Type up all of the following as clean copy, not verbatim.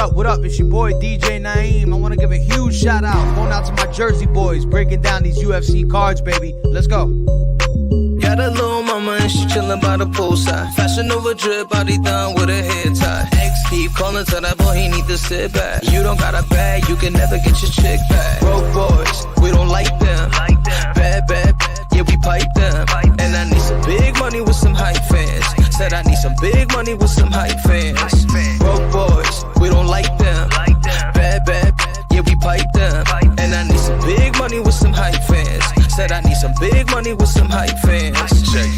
up? What up? It's your boy DJ Naeem. I want to give a huge shout out. Going out to my Jersey boys, breaking down these UFC cards, baby. Let's go. Got a little mama and she chillin' by the poolside. Fashion over drip, body done with a hair tie. Ex keep calling to that boy, he need to sit back. You don't got a bag, you can never get your chick back. Broke boys, we don't like them. Bad, yeah, we pipe them. And I need some big money with some hype fans. Said I need some big money with some hype fans. Broke boys, we don't like them. Bad, yeah, we pipe them. And I need some big money with some hype fans. Said I need some big money with some hype fans. Check.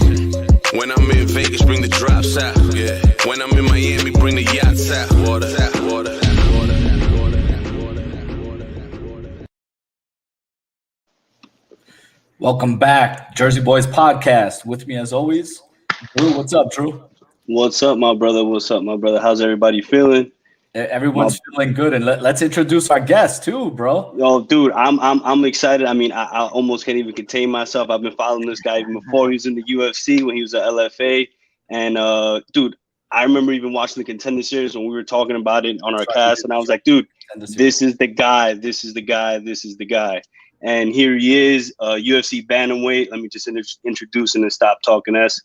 When I'm in Vegas, bring the drops out. Yeah. When I'm in Miami, bring the yachts out. Water. Welcome back, Jersey Boys Podcast. With me as always, Drew. What's up, Drew? What's up, my brother? How's everybody feeling? Everyone's feeling good, and let's introduce our guest too, bro. Yo, dude, I'm excited. I mean, I almost can't even contain myself. I've been following this guy even before he was in the UFC, when he was at LFA, and dude, I remember even watching the Contender Series when we were talking about it on our cast, and I was like, dude, this is the guy. And here he is, UFC bantamweight. Let me just introduce him and stop talking S.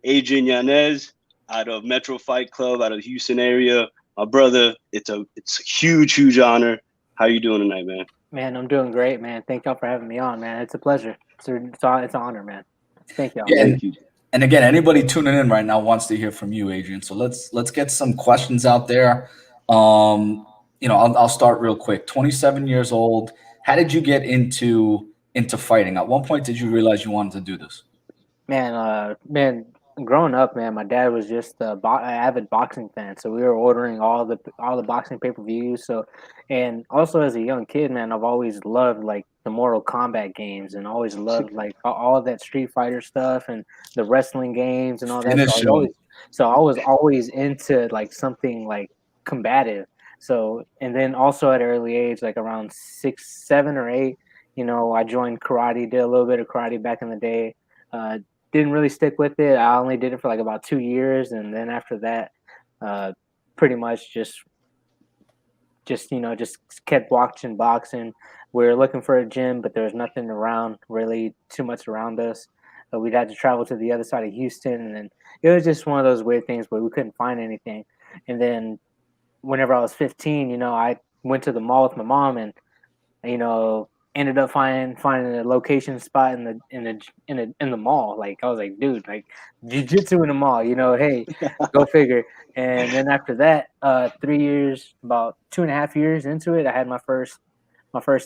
Adrian Yanez, out of Metro Fight Club, out of the Houston area. My brother, it's a huge honor. How you doing tonight, man? Man, I'm doing great, man. Thank y'all for having me on, man. It's a pleasure. It's an honor, man. Thank y'all. Yeah, Thank you. And again, anybody tuning in right now wants to hear from you, Adrian. So let's get some questions out there. I'll start real quick. 27 years old. How did you get into fighting? At one point, did you realize you wanted to do this? Man, growing up, man, my dad was just an avid boxing fan, so we were ordering all the boxing pay-per-views. So, and also as a young kid, man, I've always loved like the Mortal Kombat games, and always loved like all of that Street Fighter stuff and the wrestling games and all that. So I was always into like something like combative. So, and then also at an early age, like around 6, 7, or 8, I joined karate, did a little bit of karate back in the day. Didn't really stick with it. I only did it for like about 2 years, and then after that, pretty much just kept watching boxing. We were looking for a gym, but there was nothing around, really too much around us. We'd had to travel to the other side of Houston, and it was just one of those weird things where we couldn't find anything. And then whenever I was 15, I went to the mall with my mom, and ended up finding a location spot in the mall. Like, I was like, dude, like jiu-jitsu in the mall, hey, go figure. And then after that, 3 years, about 2.5 years into it, I had my first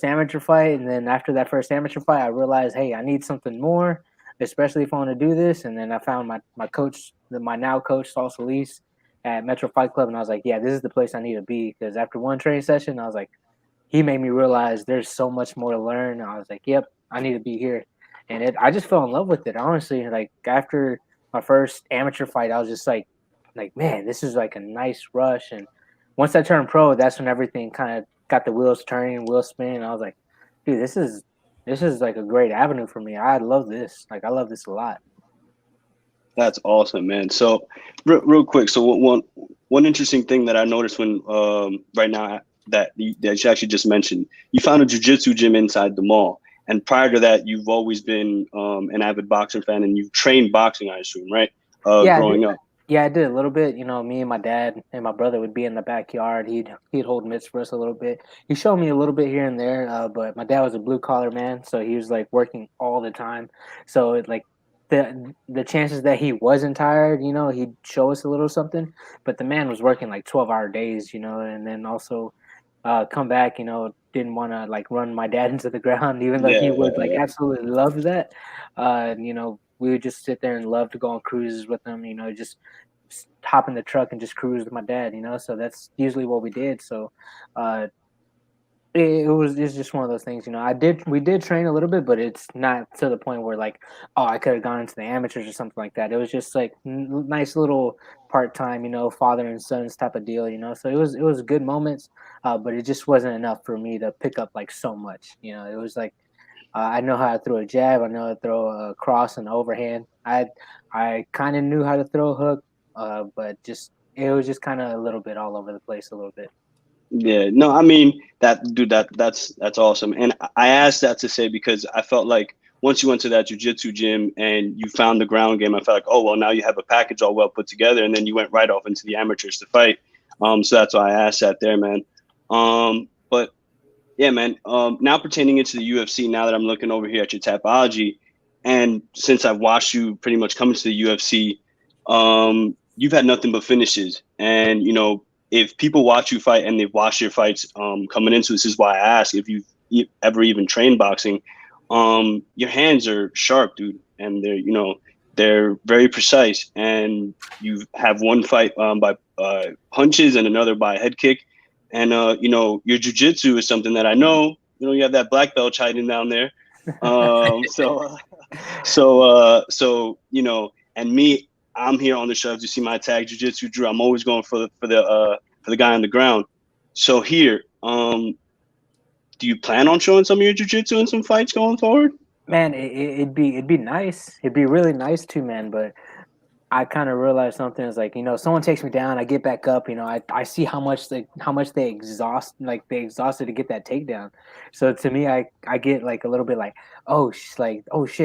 amateur fight. And then after that first amateur fight, I realized, hey, I need something more, especially if I want to do this. And then I found my coach, my now coach, Saul Solis, at Metro Fight Club, and I was like, yeah, this is the place I need to be. Because after one training session, I was like, he made me realize there's so much more to learn. I was like, yep, I need to be here. And I just fell in love with it, honestly. Like, after my first amateur fight, I was just like, man, this is like a nice rush. And once I turned pro, that's when everything kind of got the wheels turning, wheels spinning. I was like, dude, this is like a great avenue for me. I love this. Like, I love this a lot. That's awesome, man. So real quick, so one interesting thing that I noticed when right now that you actually just mentioned, you found a jiu-jitsu gym inside the mall, and prior to that, you've always been an avid boxing fan, and you've trained boxing, I assume, right? Growing up. Yeah, I did a little bit. Me and my dad and my brother would be in the backyard. He'd hold mitts for us a little bit. He showed me a little bit here and there, but my dad was a blue collar man, so he was like working all the time. So it, like, the chances that he wasn't tired, he'd show us a little something, but the man was working like 12-hour days, and then also come back, didn't want to like run my dad into the ground, even though he would absolutely love that. We would just sit there and love to go on cruises with him, just hop in the truck and just cruise with my dad, so that's usually what we did. So it's just one of those things, we did train a little bit, but it's not to the point where like, oh, I could have gone into the amateurs or something like that. It was just like nice little part-time, father and sons type of deal, so it was good moments, but it just wasn't enough for me to pick up like so much. It was like, I know how to throw a jab, I know how to throw a cross and overhand. I kind of knew how to throw a hook, but just it was just kind of a little bit all over the place a little bit. Yeah, no, I mean that's awesome. And I asked that to say because I felt like once you went to that jujitsu gym and you found the ground game, I felt like, oh well, now you have a package all well put together, and then you went right off into the amateurs to fight. So that's why I asked that there, man. But yeah, man. Now pertaining into the UFC, now that I'm looking over here at your Tapology, and since I've watched you pretty much come to the UFC, you've had nothing but finishes, and if people watch you fight and they've watched your fights coming into this is why I ask if you've ever even trained boxing. Your hands are sharp, dude, and they're very precise. And you have one fight by punches and another by head kick. And your jujitsu is something that I know. You have that black belt hiding down there. And me, I'm here on the show. You see my tag, Jiu-Jitsu Drew. I'm always going for the guy on the ground. So here, do you plan on showing some of your jiu-jitsu in some fights going forward? Man, it'd be nice. It'd be really nice too, man. But I kind of realized something is like, someone takes me down, I get back up, I see how much they exhausted to get that takedown. So to me, I get like a little bit like, oh shit,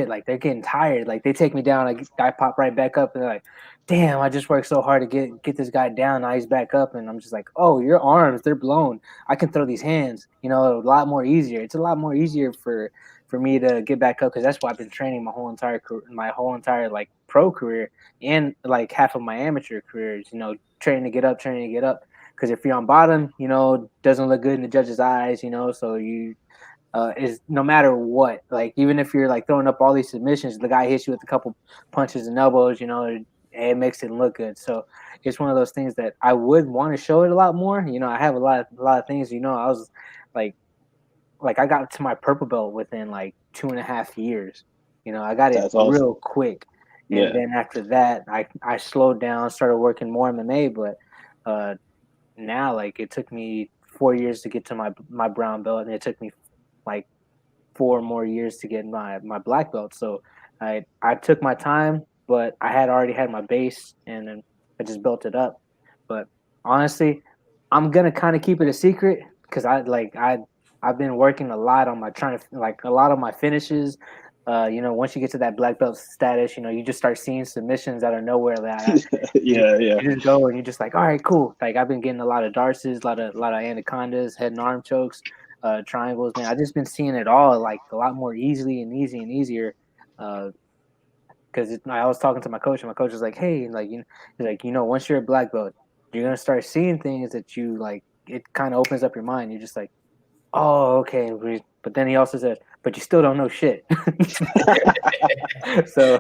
like they're getting tired. Like they take me down, I pop right back up and they're like, damn, I just worked so hard to get this guy down. Now he's back up. And I'm just like, oh, your arms, they're blown. I can throw these hands, a lot more easier. It's a lot more easier for me to get back up because that's why I've been training my whole entire like pro career and like half of my amateur careers, training to get up. Because if you're on bottom, doesn't look good in the judge's eyes, so you is no matter what, like even if you're like throwing up all these submissions, the guy hits you with a couple punches and elbows, it makes it look good. So it's one of those things that I would want to show it a lot more. I have a lot of things, I was like I got to my purple belt within like 2.5 years. I got it real quick. And then after that, I slowed down, started working more MMA. But now, like, it took me 4 years to get to my brown belt, and it took me like 4 more years to get my black belt. So I took my time, but I had already had my base, and then I just built it up. But honestly, I'm gonna kind of keep it a secret because I've been working a lot on a lot of my finishes. Once you get to that black belt status, you just start seeing submissions out of nowhere that you just go and you're just like, all right, cool. Like I've been getting a lot of darces, a lot of anacondas, head and arm chokes, triangles, man. I've just been seeing it all like a lot more easily and easier. Because I was talking to my coach, and my coach was like, hey, like, he's like, once you're a black belt, you're going to start seeing things that you like, it kind of opens up your mind. You're just like, oh, okay. But then he also says, but you still don't know shit. So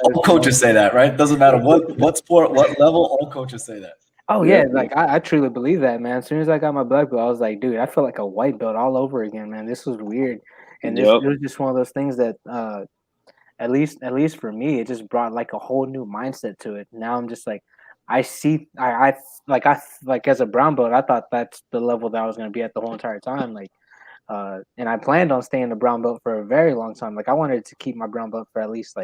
all coaches say that, right? Doesn't matter what sport, what level, all coaches say that. Oh yeah, like I truly believe that, man. As soon as I got my black belt, I was like, dude, I feel like a white belt all over again, man. This was weird. And it was just one of those things that at least for me, it just brought like a whole new mindset to it. Now I'm just like, I see, I as a brown belt, I thought that's the level that I was going to be at the whole entire time. Like, and I planned on staying the brown belt for a very long time. Like I wanted to keep my brown belt for at least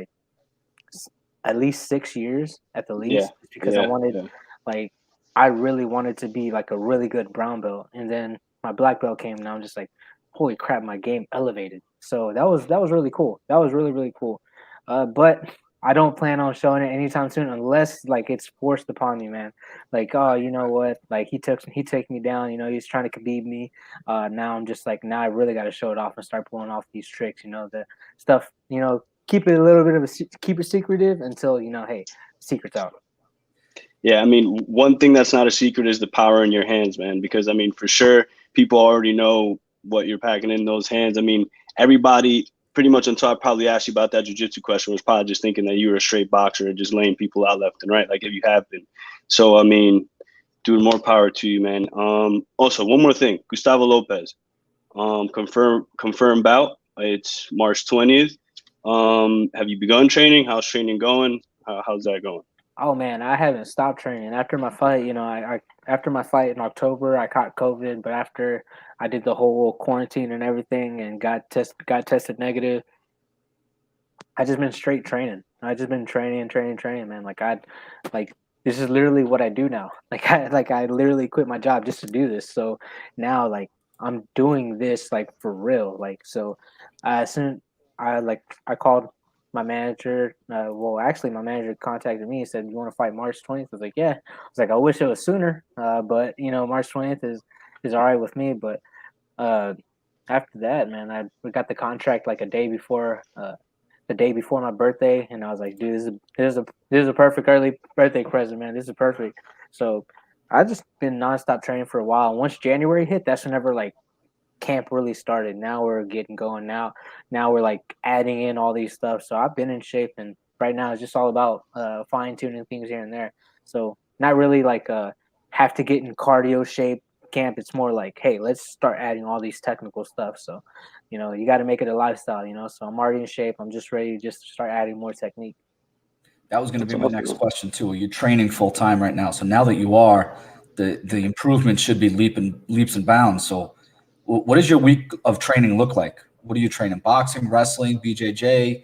6 years at the least, because I wanted, like, I really wanted to be like a really good brown belt. And then my black belt came, and I'm just like, holy crap, my game elevated. So that was really cool. That was really, really cool. But I don't plan on showing it anytime soon unless like it's forced upon me, man. Like, oh, you know what? Like he took me down. He's trying to Khabib me. Now I'm just like, now I really got to show it off and start pulling off these tricks. The stuff. Keep it a little bit of keep it secretive until hey, secret's out. Yeah, I mean, one thing that's not a secret is the power in your hands, man. Because I mean, for sure, people already know what you're packing in those hands. I mean, everybody pretty much until I probably asked you about that jiu-jitsu question was probably just thinking that you were a straight boxer and just laying people out left and right, like if you have been. So, I mean, dude, more power to you, man. Also, one more thing, Gustavo Lopez, confirmed bout. It's March 20th. Have you begun training? How's training going? How's that going? Oh man, I haven't stopped training. After my fight, after my fight in October, I caught COVID, but after I did the whole quarantine and everything and got tested negative, I just been straight training. I just been training, man. this is literally what I do now. I literally quit my job just to do this. So now like I'm doing this like for real. Like so, soon I called my manager. Well, actually, my manager contacted me and said, "You want to fight March 20th?" I was like, "Yeah." I was like, "I wish it was sooner, but March 20th is all right with me." But uh, after that, man, we got the contract like a day before. The day before my birthday, and I was like, dude, this is a perfect early birthday present, man. This is perfect. So I just been nonstop training for a while. Once January hit, that's whenever like camp really started. Now we're getting going. Now we're like adding in all these stuff. So I've been in shape, and right now it's just all about fine tuning things here and there. So not really like have to get in cardio shape camp. It's more like, hey, let's start adding all these technical stuff. So you got to make it a lifestyle. So I'm already in shape. I'm just ready to just start adding more technique. That was going to be That's my awesome. next question too. You're training full time right now, so now that you are, the improvement should be leaps and bounds. So, what does your week of training look like? What are you training? Boxing, wrestling, BJJ?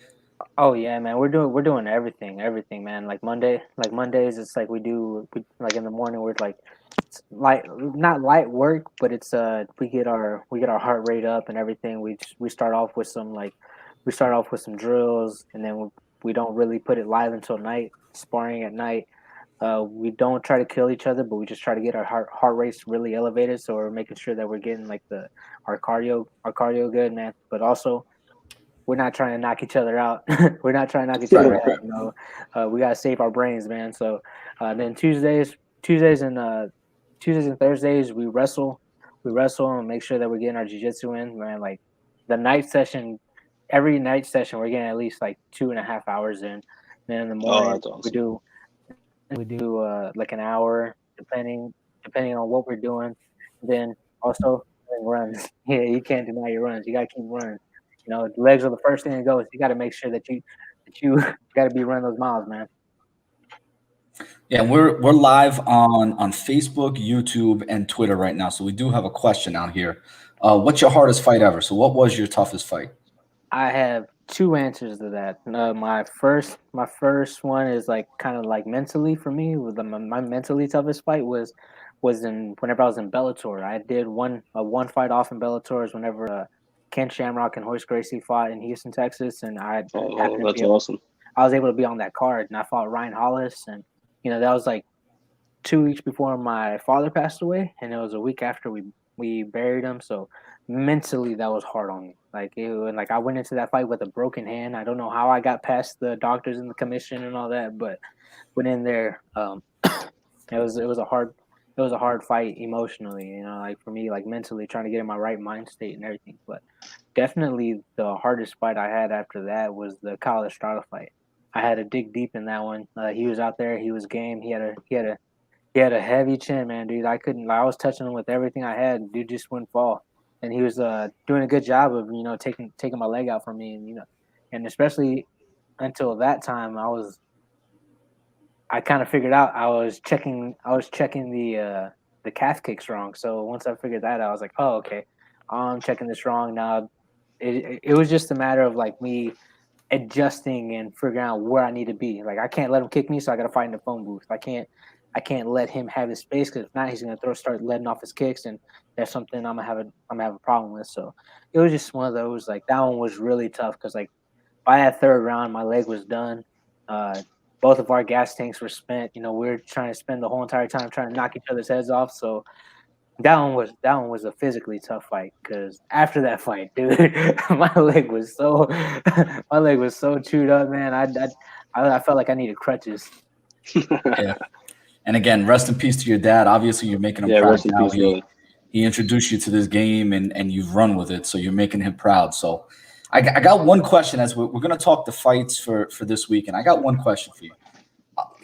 Oh yeah, man. We're doing everything, man. Like Mondays, it's like like in the morning we're like it's light, not light work, but it's we get our heart rate up and everything. We start off with some drills, and then we don't really put it live until night, sparring at night. We don't try to kill each other, but we just try to get our heart rates really elevated, so we're making sure that we're getting like our cardio good, man. But also we're not trying to knock each other out. We're not trying to knock each other out. We gotta save our brains, man. So then Tuesdays and Thursdays we wrestle and make sure that we're getting our jiu-jitsu in, man. Like the night session, every night session we're getting at least like 2.5 hours in. Then in the Oh, morning that's awesome. we do like an hour depending on what we're doing. Then also runs. Yeah, you can't deny your runs. You gotta keep running. The legs are the first thing that goes. You got to make sure that you got to be running those miles, man. Yeah, we're live on Facebook, YouTube, and Twitter right now. So we do have a question out here. What's your hardest fight ever? So what was your toughest fight? I have two answers to that. My first one is like kind of like mentally for me. With my mentally toughest fight was in whenever I was in Bellator. I did one fight off in Bellator is whenever Ken Shamrock and Hoist Gracie fought in Houston, Texas, and I Oh, happened to that's be able, awesome. I was able to be on that card, and I fought Ryan Hollis, and that was like 2 weeks before my father passed away, and it was a week after we buried him. So mentally, that was hard on me. Like I went into that fight with a broken hand. I don't know how I got past the doctors and the commission and all that, but went in there. It was a hard fight emotionally. Like for me, like mentally trying to get in my right mind state and everything. But definitely the hardest fight I had after that was the Kyle Estrada fight. I had to dig deep in that one. He was out there. He was game. He had a heavy chin, man, dude. I couldn't. I was touching him with everything I had. Dude just wouldn't fall, and he was doing a good job of taking my leg out from me, and especially until that time, I kind of figured out I was checking the calf kicks wrong. So once I figured that out, I was like, oh okay, I'm checking this wrong now. It was just a matter of like me adjusting and figuring out where I need to be. Like I can't let him kick me, so I got to fight in the phone booth. I can't let him have his space because if not, he's gonna start letting off his kicks, and that's something I'm gonna have a problem with. So it was just one of those. Like that one was really tough because like by that third round, my leg was done. Both of our gas tanks were spent. We were trying to spend the whole entire time trying to knock each other's heads off. So that one was a physically tough fight because after that fight, dude, my leg was so my leg was so chewed up, man. I felt like I needed crutches. Yeah. And again, rest in peace to your dad. Obviously, you're making him Yeah, proud rest in now. peace, brother. He introduced you to this game, and you've run with it, so you're making him proud. So I got one question as we're going to talk the fights for this week, and I got one question for you.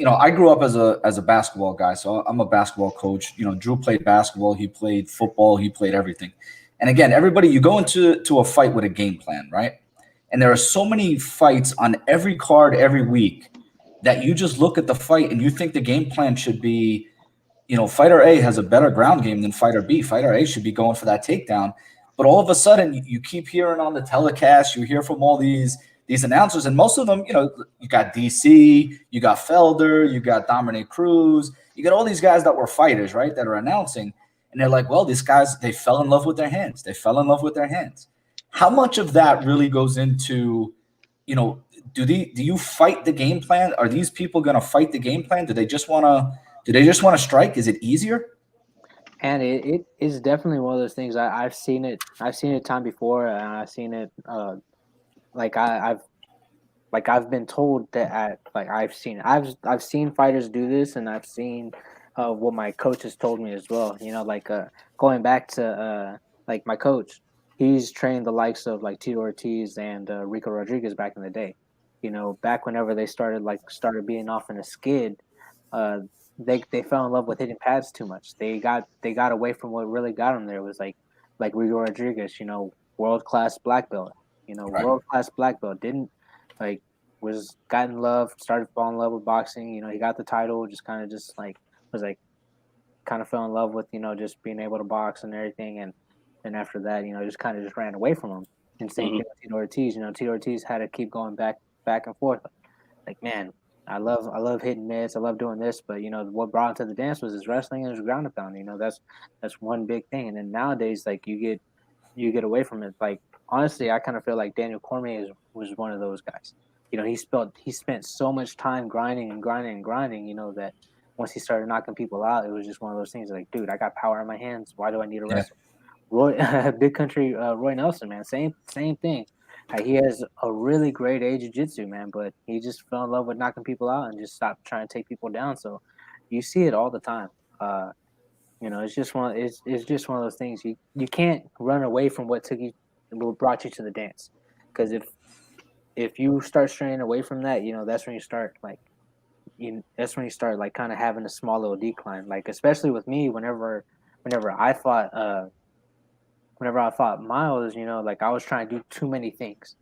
I grew up as a basketball guy, so I'm a basketball coach. Drew played basketball, he played football, he played everything. And again, everybody, you go into a fight with a game plan, right? And there are so many fights on every card every week that you just look at the fight and you think the game plan should be, fighter A has a better ground game than fighter B. Fighter A should be going for that takedown. But all of a sudden, you keep hearing on the telecast, you hear from all these these announcers, and most of them, you know, you got DC, you got Felder, you got Dominic Cruz, you got all these guys that were fighters, right, that are announcing, and they're like, well, these guys, they fell in love with their hands. They fell in love with their hands. How much of that really goes into, you know, do you fight the game plan? Are these people going to fight the game plan? Do they just want to strike? Is it easier? And it is definitely one of those things. I've seen it. I've seen it time before, and I've seen it. I've been told that I've seen fighters do this, and I've seen what my coach has told me as well. You know, going back to like my coach, he's trained the likes of like Tito Ortiz and Rico Rodriguez back in the day. You know, back whenever they started being off in a skid. They fell in love with hitting pads too much. They got away from what really got them there. It was like Rigo Rodriguez, you know, world class black belt. You know, Right. world class black belt. Got in love, started falling in love with boxing. You know, he got the title, kind of fell in love with, you know, just being able to box and everything. And after that, you know, just ran away from him. And same thing with Tito Ortiz. You know, Tito Ortiz had to keep going back and forth. Like, man, I love hitting mitts. I love doing this, but you know what brought him to the dance was his wrestling and his ground and pound. You know, that's one big thing. And then nowadays, like you get away from it. Like honestly, I kind of feel like Daniel Cormier was one of those guys. You know, he spent so much time grinding. You know that once he started knocking people out, it was just one of those things. Like, dude, I got power in my hands. Why do I need to wrestle? Big Country, Roy Nelson, man, same thing. He has a really great jiu-jitsu, man, but he just fell in love with knocking people out and just stopped trying to take people down. So you see it all the time. You know, it's just one of those things. You can't run away from what brought you to the dance, because if you start straying away from that, you know, that's when you start kind of having a small little decline. Like especially with me, whenever I fought Miles, you know, like I was trying to do too many things.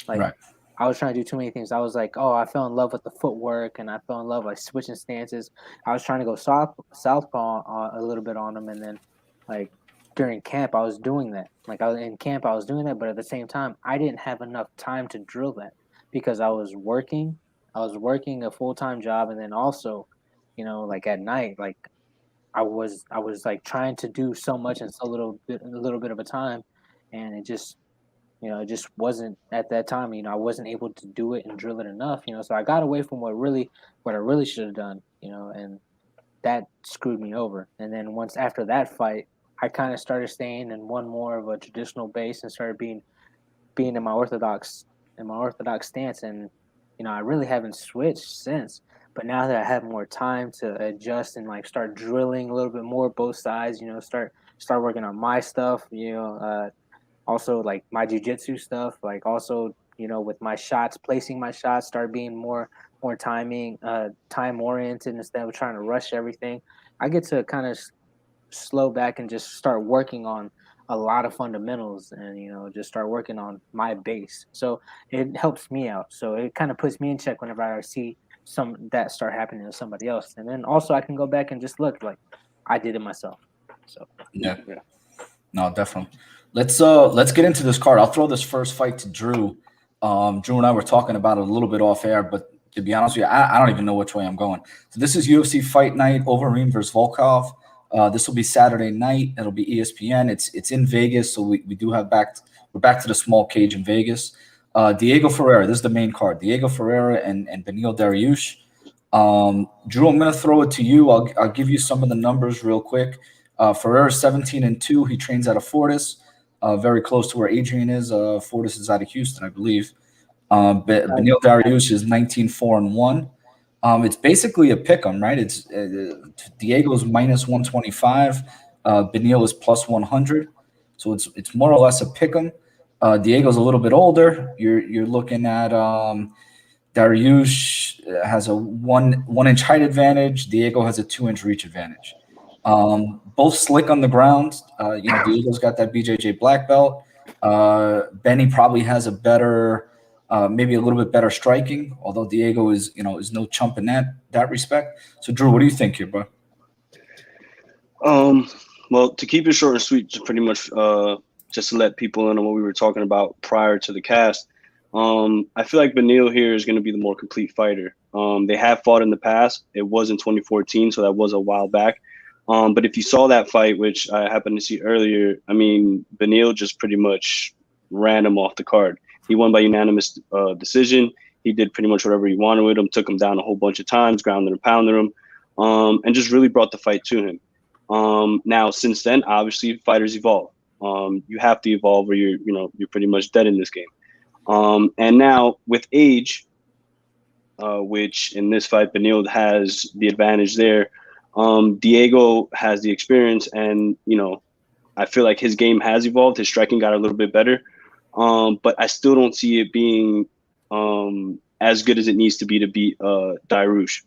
Like Right. I was trying to do too many things. I was like, oh, I fell in love with the footwork, and I fell in love switching stances. I was trying to go southpaw a little bit on him, and then like during camp, I was doing that. Like I was doing that, but at the same time, I didn't have enough time to drill that because I was working. I was working a full-time job, and then also, you know, like at night, like I was like trying to do so much in a little bit of a time, and it just wasn't at that time. You know, I wasn't able to do it and drill it enough. You know, so I got away from what I really should have done. You know, and that screwed me over. And then once after that fight, I kind of started staying in one more of a traditional base and started being in my orthodox stance. And you know, I really haven't switched since. But now that I have more time to adjust and like start drilling a little bit more both sides, you know, start working on my stuff, you know, also like my jiu-jitsu stuff, like also, you know, with my shots, placing my shots, start being more time oriented instead of trying to rush everything. I get to kind of slow back and just start working on a lot of fundamentals and, you know, just start working on my base. So it helps me out. So it kind of puts me in check whenever I see some that start happening to somebody else. And then also I can go back and just look like I did it myself. So Yeah. No, definitely. Let's get into this card. I'll throw this first fight to Drew. Drew and I were talking about it a little bit off air, but to be honest with you, I don't even know which way I'm going. So this is UFC Fight Night, Overeem versus Volkov. This will be Saturday night. It'll be ESPN. It's in Vegas, so we do have we're back to the small cage in Vegas. Diego Ferreira, this is the main card. Diego Ferreira and Beneil Dariush. Drew, I'm going to throw it to you. I'll give you some of the numbers real quick. Ferreira 17-2. He trains out of Fortis, very close to where Adrian is. Fortis is out of Houston, I believe. Beneil Dariush is 19-4-1. It's basically a pick'em, right? It's Diego's minus 125. Beneil is plus 100. So it's more or less a pick'em. Diego's a little bit older. You're looking at Dariush has a 1 inch height advantage. Diego has a 2 inch reach advantage. Both slick on the ground. You know, Diego's got that BJJ black belt. Benny probably has a better, maybe a little bit better striking. Although Diego is no chump in that respect. So Drew, what do you think here, bro? Well, to keep it short and sweet, just pretty much just to let people in on what we were talking about prior to the cast. I feel like Beneil here is going to be the more complete fighter. They have fought in the past. It was in 2014, so that was a while back. But if you saw that fight, which I happened to see earlier, I mean, Beneil just pretty much ran him off the card. He won by unanimous decision. He did pretty much whatever he wanted with him, took him down a whole bunch of times, grounded and pounded him, and just really brought the fight to him. Now, since then, obviously, fighters evolve. You have to evolve, or you're pretty much dead in this game. And now with age, which in this fight, Beneil has the advantage there. Diego has the experience, and I feel like his game has evolved. His striking got a little bit better, but I still don't see it being as good as it needs to beat Dariush.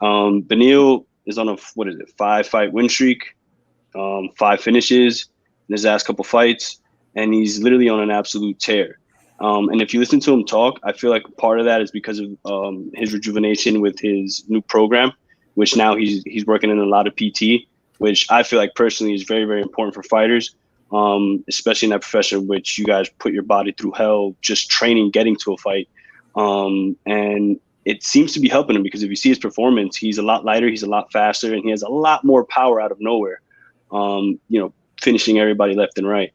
Beneil is on a 5-fight win streak, 5 finishes in his last couple fights, and he's literally on an absolute tear. And if you listen to him talk, I feel like part of that is because of his rejuvenation with his new program, which now he's working in a lot of PT, which I feel like personally is very, very important for fighters, especially in that profession, which you guys put your body through hell just training, getting to a fight. And it seems to be helping him, because if you see his performance, he's a lot lighter, he's a lot faster, and he has a lot more power out of nowhere, finishing everybody left and right.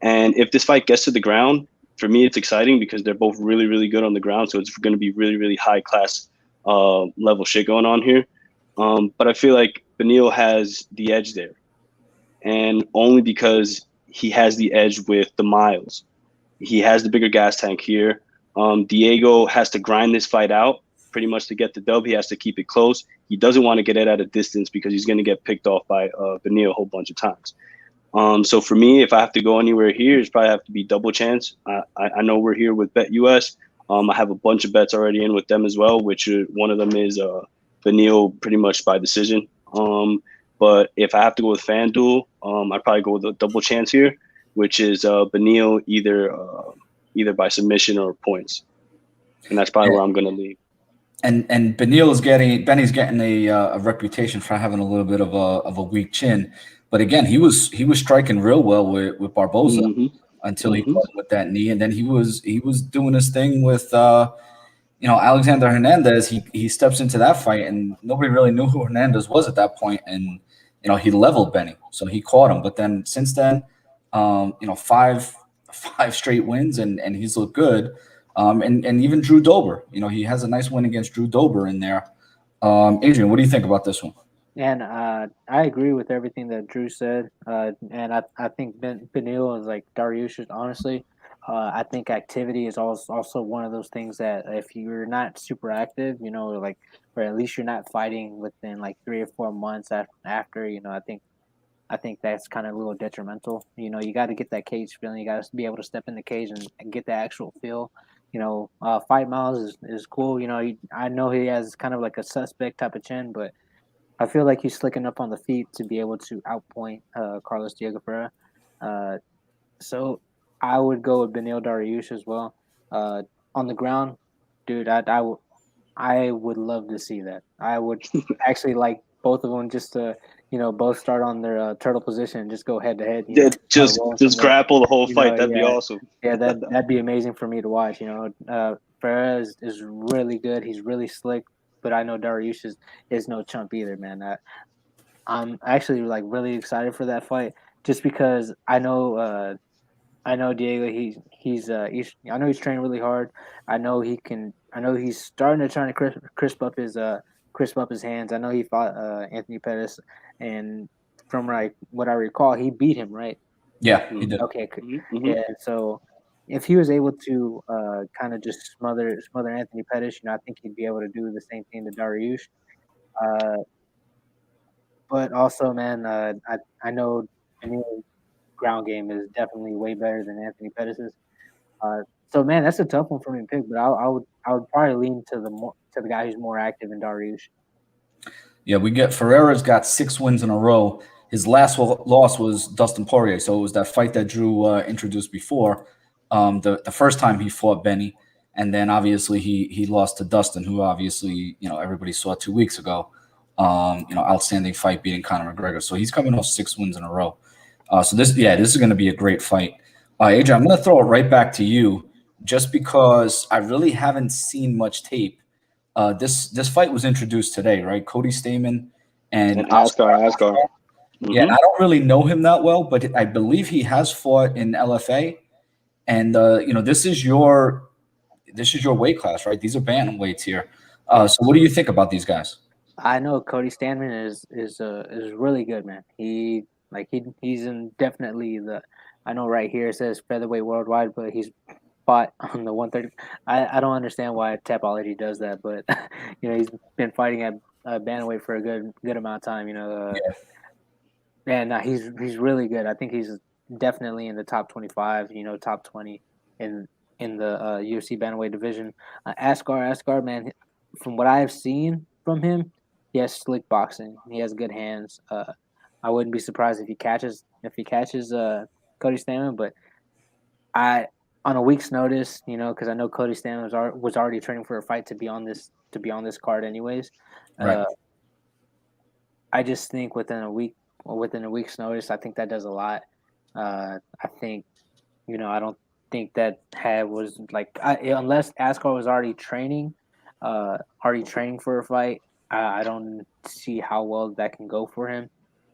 And if this fight gets to the ground, for me, it's exciting because they're both really, really good on the ground. So it's going to be really, really high class level shit going on here. But I feel like Beneil has the edge there, and only because he has the edge with the miles. He has the bigger gas tank here. Diego has to grind this fight out pretty much to get the dub. He has to keep it close. He doesn't want to get it at a distance because he's going to get picked off by Beneil a whole bunch of times. So for me, if I have to go anywhere here, it's probably have to be double chance. I know we're here with Bet US. I have a bunch of bets already in with them as well, which one of them is Beneil pretty much by decision. But if I have to go with FanDuel, I'd probably go with a double chance here, which is Beneil either by submission or points. And that's probably where I'm going to leave. And Benny's getting a reputation for having a little bit of a weak chin. But again, he was striking real well with Barboza until he caught with that knee, and then he was doing his thing with Alexander Hernandez. He steps into that fight, and nobody really knew who Hernandez was at that point, and he leveled Benny, so he caught him. But then since then, 5 straight wins, and he's looked good. And even Drew Dober, he has a nice win against Drew Dober in there. Adrian, what do you think about this one? And I agree with everything that Drew said. And I think Beneil is like Dariush, honestly. I think activity is also one of those things that if you're not super active, or at least you're not fighting within like 3 or 4 months after, I think that's kind of a little detrimental. You got to get that cage feeling. You got to be able to step in the cage and get the actual feel. Fight Miles is cool. I know he has kind of like a suspect type of chin, but I feel like he's slicking up on the feet to be able to outpoint Carlos Diego Ferreira. So I would go with Beneil Dariush as well. On the ground, dude, I would love to see that. I would actually like both of them just to, both start on their turtle position and just go head to head. Just grapple the whole fight. That'd be awesome. Yeah, that'd be amazing for me to watch. Ferreira is really good. He's really slick. But I know Dariush is no chump either, man. I'm actually really excited for that fight, just because I know Diego. I know he's training really hard. I know he's starting to try to crisp up his hands. I know he fought Anthony Pettis, and from what I recall, he beat him, right? Yeah, he did. Okay, yeah. So if he was able to kind of just smother Anthony Pettis, I think he'd be able to do the same thing to Dariush. But also, man, I know Beneil's ground game is definitely way better than Anthony Pettis's. So, man, that's a tough one for me to pick. But I would probably lean to the guy who's more active in Dariush. Yeah, Ferreira's got 6 wins in a row. His last loss was Dustin Poirier, so it was that fight that Drew introduced before. The first time he fought Benny, and then obviously he lost to Dustin, who obviously everybody saw 2 weeks ago. Outstanding fight, beating Conor McGregor. So he's coming off 6 wins in a row. So this is going to be a great fight. Adrian, I'm going to throw it right back to you. just because I really haven't seen much tape. This fight was introduced today, right? Cody Stamann and Askar. Yeah, and I don't really know him that well, but I believe he has fought in LFA. And this is your weight class, right? These are bantamweights here. So what do you think about these guys? I know Cody Stamann is really good, man. He's in definitely the. I know right here it says featherweight worldwide, but he's fought on the 130. I don't understand why Tapology does that, but he's been fighting at bantamweight for a good amount of time. And he's really good. I think he's definitely in the top 25. Top 20 in the UFC bantamweight division. Askar, man, from what I've seen from him, he has slick boxing. He has good hands. I wouldn't be surprised if he catches Cody Stamann, but on a week's notice, because I know Cody Stamann was already training for a fight to be on this card anyways. Right. I just think within a week's notice, I think that does a lot. I think, I don't think that was like unless Askar was already training for a fight. I don't see how well that can go for him.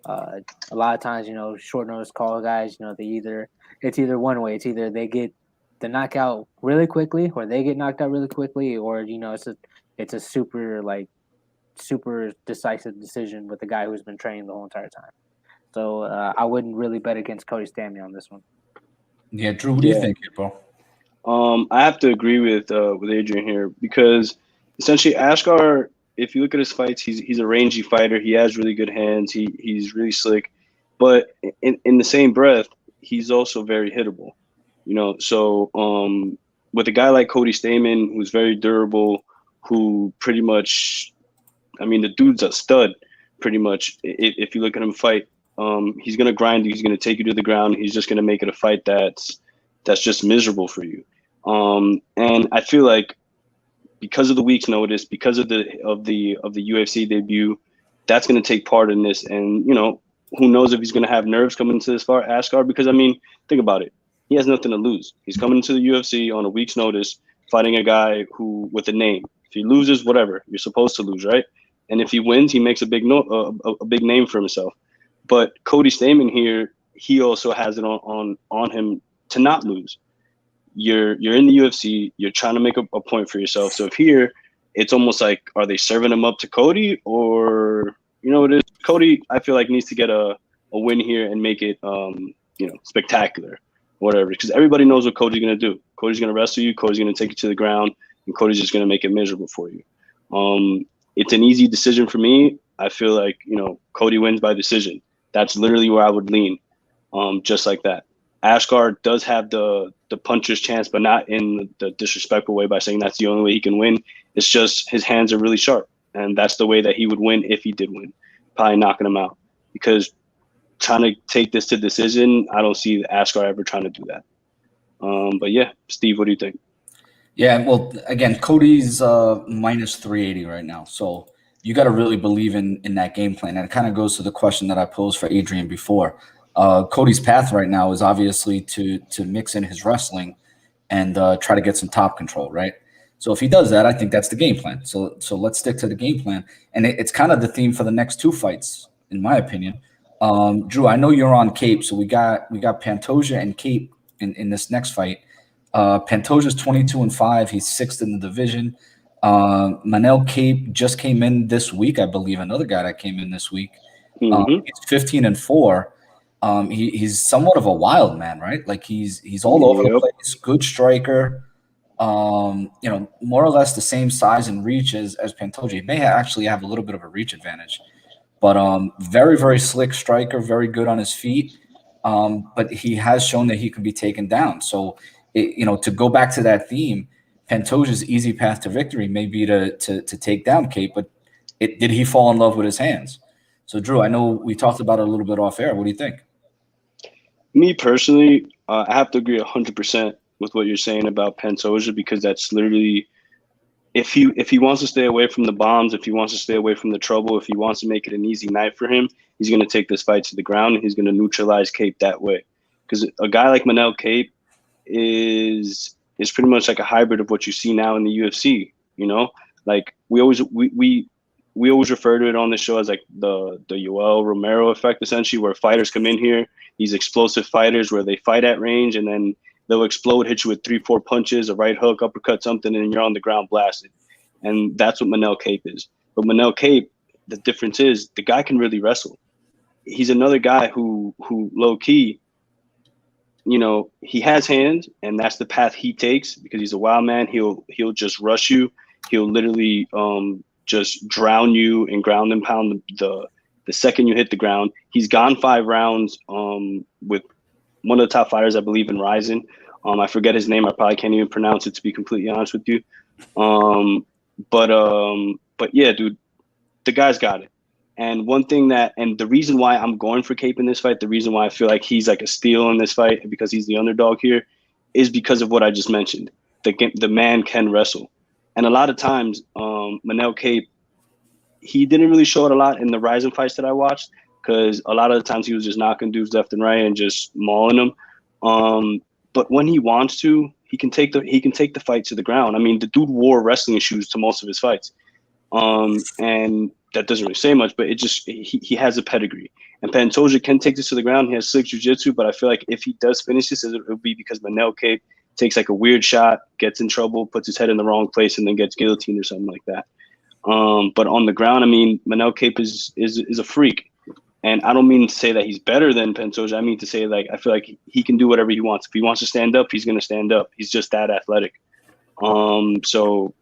A lot of times, short notice call guys, it's either one way. It's either they get the knockout really quickly, or they get knocked out really quickly, or it's a super decisive decision with the guy who's been training the whole entire time. So I wouldn't really bet against Cody Stamann on this one. Yeah, Drew, what do you think, bro? I have to agree with Adrian here, because essentially Askar, if you look at his fights, he's a rangy fighter. He has really good hands. He's really slick, but in the same breath, he's also very hittable. So with a guy like Cody Stamann, who's very durable, who pretty much, the dude's a stud. Pretty much, if you look at him fight, he's gonna grind you. He's gonna take you to the ground. He's just gonna make it a fight that's just miserable for you. And I feel like, because of the week's notice, because of the UFC debut, that's going to take part in this. And who knows if he's going to have nerves coming into this far, Askar? Because think about it. He has nothing to lose. He's coming into the UFC on a week's notice, fighting a guy who with a name. If he loses, whatever, you're supposed to lose, right? And if he wins, he makes a big name for himself. But Cody Stamann here, he also has it on him to not lose. You're in the UFC, you're trying to make a point for yourself. So if here, it's almost like, are they serving him up to Cody, or it is Cody? I feel like needs to get a win here and make it spectacular, whatever. Because everybody knows what Cody's gonna do. Cody's gonna wrestle you. Cody's gonna take you to the ground, and Cody's just gonna make it miserable for you. It's an easy decision for me. I feel like Cody wins by decision. That's literally where I would lean, just like that. Askar does have the puncher's chance, but not in the disrespectful way by saying that's the only way he can win. It's just his hands are really sharp, and that's the way that he would win if he did win, probably knocking him out. Because trying to take this to decision, I don't see Askar ever trying to do that. But yeah, Steve, what do you think? Yeah, well, again, Cody's minus 380 right now, so you got to really believe in that game plan. And it kind of goes to the question that I posed for Adrian before. Cody's path right now is obviously to mix in his wrestling and try to get some top control, right? So if he does that, I think that's the game plan. So let's stick to the game plan. And it's kind of the theme for the next two fights, in my opinion. Drew, I know you're on Cape, so we got Pantoja and Cape in this next fight. Pantoja's 22-5. He's 6th in the division. Manel Cape just came in this week, I believe. Another guy that came in this week. He's 15-4. He's somewhat of a wild man, right? Like he's all over the place. Good striker. More or less the same size and reach as Pantoja. He may actually have a little bit of a reach advantage, but very, very slick striker. Very good on his feet. But he has shown that he can be taken down. So, to go back to that theme, Pantoja's easy path to victory may be to take down Cape, but did he fall in love with his hands? So, Drew, I know we talked about it a little bit off air. What do you think? Me personally, I have to agree 100% with what you're saying about Pantoja, because that's literally, if he wants to stay away from the bombs, if he wants to stay away from the trouble, if he wants to make it an easy night for him, he's going to take this fight to the ground, and he's going to neutralize Cape that way. Because a guy like Manel Cape is is pretty much like a hybrid of what you see now in the UFC. You know, like we always refer to it on the show as like the Yoel Romero effect, essentially, where fighters come in here, these explosive fighters where they fight at range and then they'll explode, hit you with 3-4 punches, a right hook, uppercut, something, and you're on the ground blasted. And that's what Manel Kape is. But Manel Kape, the difference is the guy can really wrestle. He's another guy who low key, you know, he has hands, and that's the path he takes because he's a wild man. He'll just rush you. He'll literally just drown you and ground and pound the second you hit the ground. He's gone 5 rounds with one of the top fighters, I believe, in Ryzen. I forget his name. I probably can't even pronounce it, to be completely honest with you. But yeah, dude, the guy's got it. And one thing and the reason why I'm going for Kape in this fight, the reason why I feel like he's like a steal in this fight because he's the underdog here, is because of what I just mentioned. The man can wrestle. And a lot of times, Manel Kape, he didn't really show it a lot in the Ryzen fights that I watched because a lot of the times he was just knocking dudes left and right and just mauling them. But when he wants to, he can take the fight to the ground. I mean, the dude wore wrestling shoes to most of his fights. And that doesn't really say much, but he has a pedigree. And Pantoja can take this to the ground. He has slick jiu-jitsu, but I feel like if he does finish this, it'll be because Manel Kape takes like a weird shot, gets in trouble, puts his head in the wrong place, and then gets guillotined or something like that. But on the ground, I mean, Manel Kape is a freak. And I don't mean to say that he's better than Pantoja. I mean to say, like, I feel like he can do whatever he wants. If he wants to stand up, he's going to stand up. He's just that athletic. So,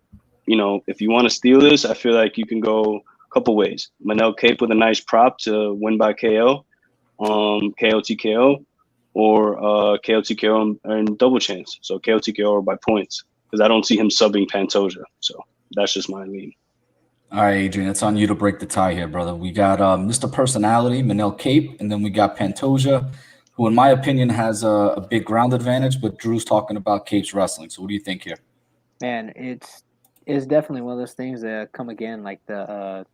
you know, if you want to steal this, I feel like you can go a couple ways. Manel Kape with a nice prop to win by KO, KO TKO, or KO TKO and double chance. So KO TKO or by points, because I don't see him subbing Pantoja. So that's just my lean. All right, Adrian, it's on you to break the tie here, brother. We got Mr. Personality, Manel Kape, and then we got Pantoja, who, in my opinion, has a big ground advantage, but Drew's talking about Kape's wrestling. So what do you think here? Man, it's definitely one of those things that come again, like the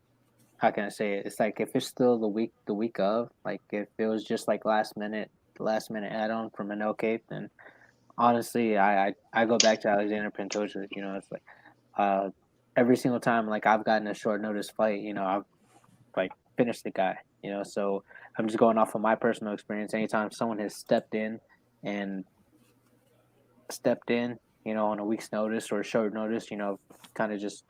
how can I say it? It's like if it's still the week of, like if it was just like last minute add-on from Manel Kape, then honestly, I go back to Alexander Pantoja. You know, it's like every single time like I've gotten a short notice fight, you know, I've like finished the guy. You know, so I'm just going off of my personal experience. Anytime someone has stepped in, you know, on a week's notice or a short notice, you know, kind of just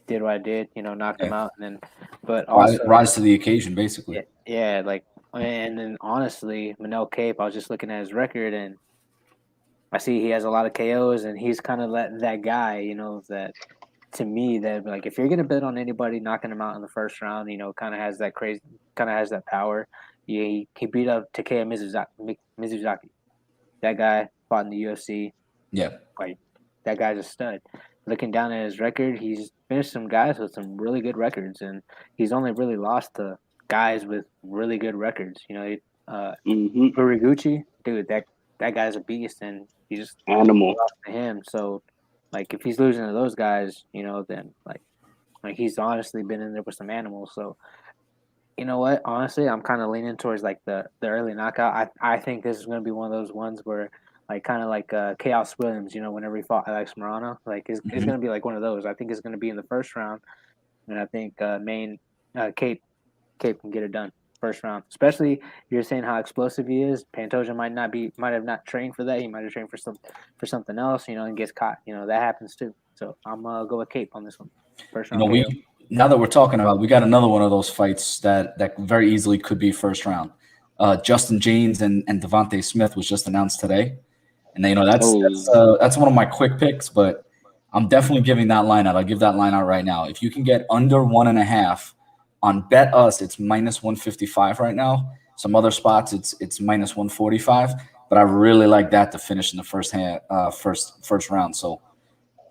did what I did, you know, knocked him out, and then, but also rise to the occasion, basically. Yeah, like, and then honestly, Manel Kape, I was just looking at his record, and I see he has a lot of KOs, and he's kind of that guy, you know, that to me, that like if you're gonna bet on anybody knocking him out in the first round, you know, kind of has that power. Yeah, he beat up Takeya Mizuzaki. That guy fought in the UFC. Yeah, like that guy's a stud. Looking down at his record, he's finished some guys with some really good records, and he's only really lost to guys with really good records. You know, Horiguchi, dude, that guy's a beast, and he just animal lost to him. So, like, if he's losing to those guys, you know, then like he's honestly been in there with some animals. So, you know what? Honestly, I'm kind of leaning towards like the early knockout. I think this is going to be one of those ones where, like, kind of like Chaos Williams, you know, whenever he fought Alex Morano, like it's going to be like one of those. I think it's going to be in the first round, and I think Kape can get it done first round. Especially you're saying how explosive he is. Pantoja might have not trained for that. He might have trained for something else, you know, and gets caught. You know, that happens too. So I'm gonna go with Kape on this one. First round. You know, now that we're talking about, we got another one of those fights that very easily could be first round. Justin James and Devontae Smith was just announced today. And, you know, that's one of my quick picks, but I'm definitely giving that line out. I'll give that line out right now. If you can get under 1.5 on Bet Us, it's minus 155 right now. Some other spots, it's minus 145. But I really like that to finish in the first round. So,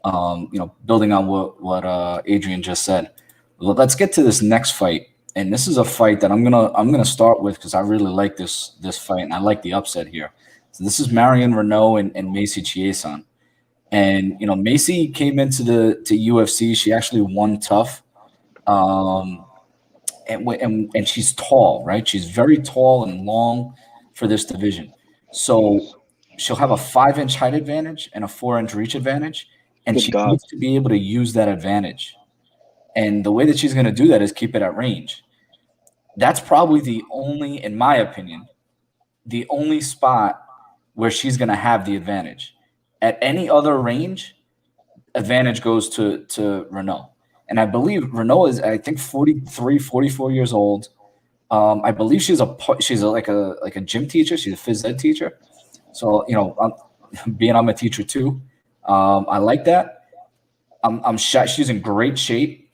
you know, building on what Adrian just said, let's get to this next fight. And this is a fight that I'm gonna start with because I really like this fight and I like the upset here. So this is Marion Renault and Macy Chiasson. And, you know, Macy came into UFC. She actually won tough. And she's tall, right? She's very tall and long for this division. So she'll have a 5-inch height advantage and a 4-inch reach advantage, and Good she God. needs to be able to use that advantage. And the way that she's going to do that is keep it at range. That's probably the only, in my opinion, the only spot where she's going to have the advantage. At any other range, advantage goes to Renault. And I believe Renault is, I think, 43, 44 years old. I believe she's like a gym teacher. She's a phys ed teacher. So, I'm a teacher too. I like that. I'm shocked she's in great shape.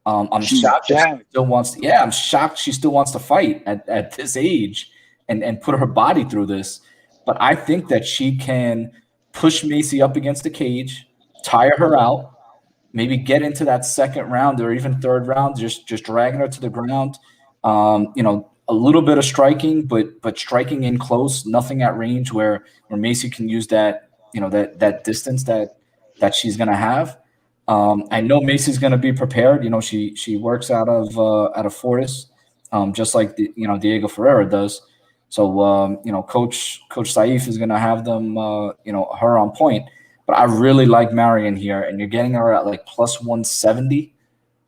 I'm shocked that she still wants to, I'm shocked she still wants to fight at this age and put her body through this. But I think that she can push Macy up against the cage, tire her out, maybe get into that second round or even third round, just dragging her to the ground. A little bit of striking, but striking in close, nothing at range where Macy can use that, that distance that she's going to have. I know Macy's going to be prepared. She works out of Fortis, just like Diego Ferreira does. So Coach Saif is going to have them her on point. But I really like Marion here, and you're getting her at like plus 170.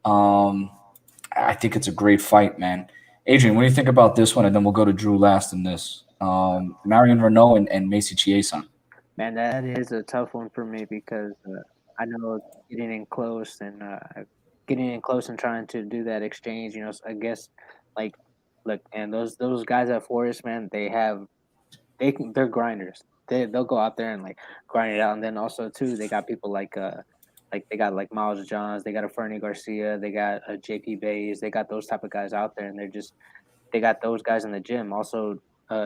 I think it's a great fight, man. Adrian, what do you think about this one? And then we'll go to Drew last in this. Marion Renault and Macy Chiasson. Man, that is a tough one for me because I know getting in close and trying to do that exchange. I guess look, and those guys at Forest, man, they're grinders. They'll go out there and grind it out, and then also too they got people like they got Miles Johns, they got a Fernie Garcia, they got a JP Bays, they got those type of guys out there, and they got those guys in the gym. Also,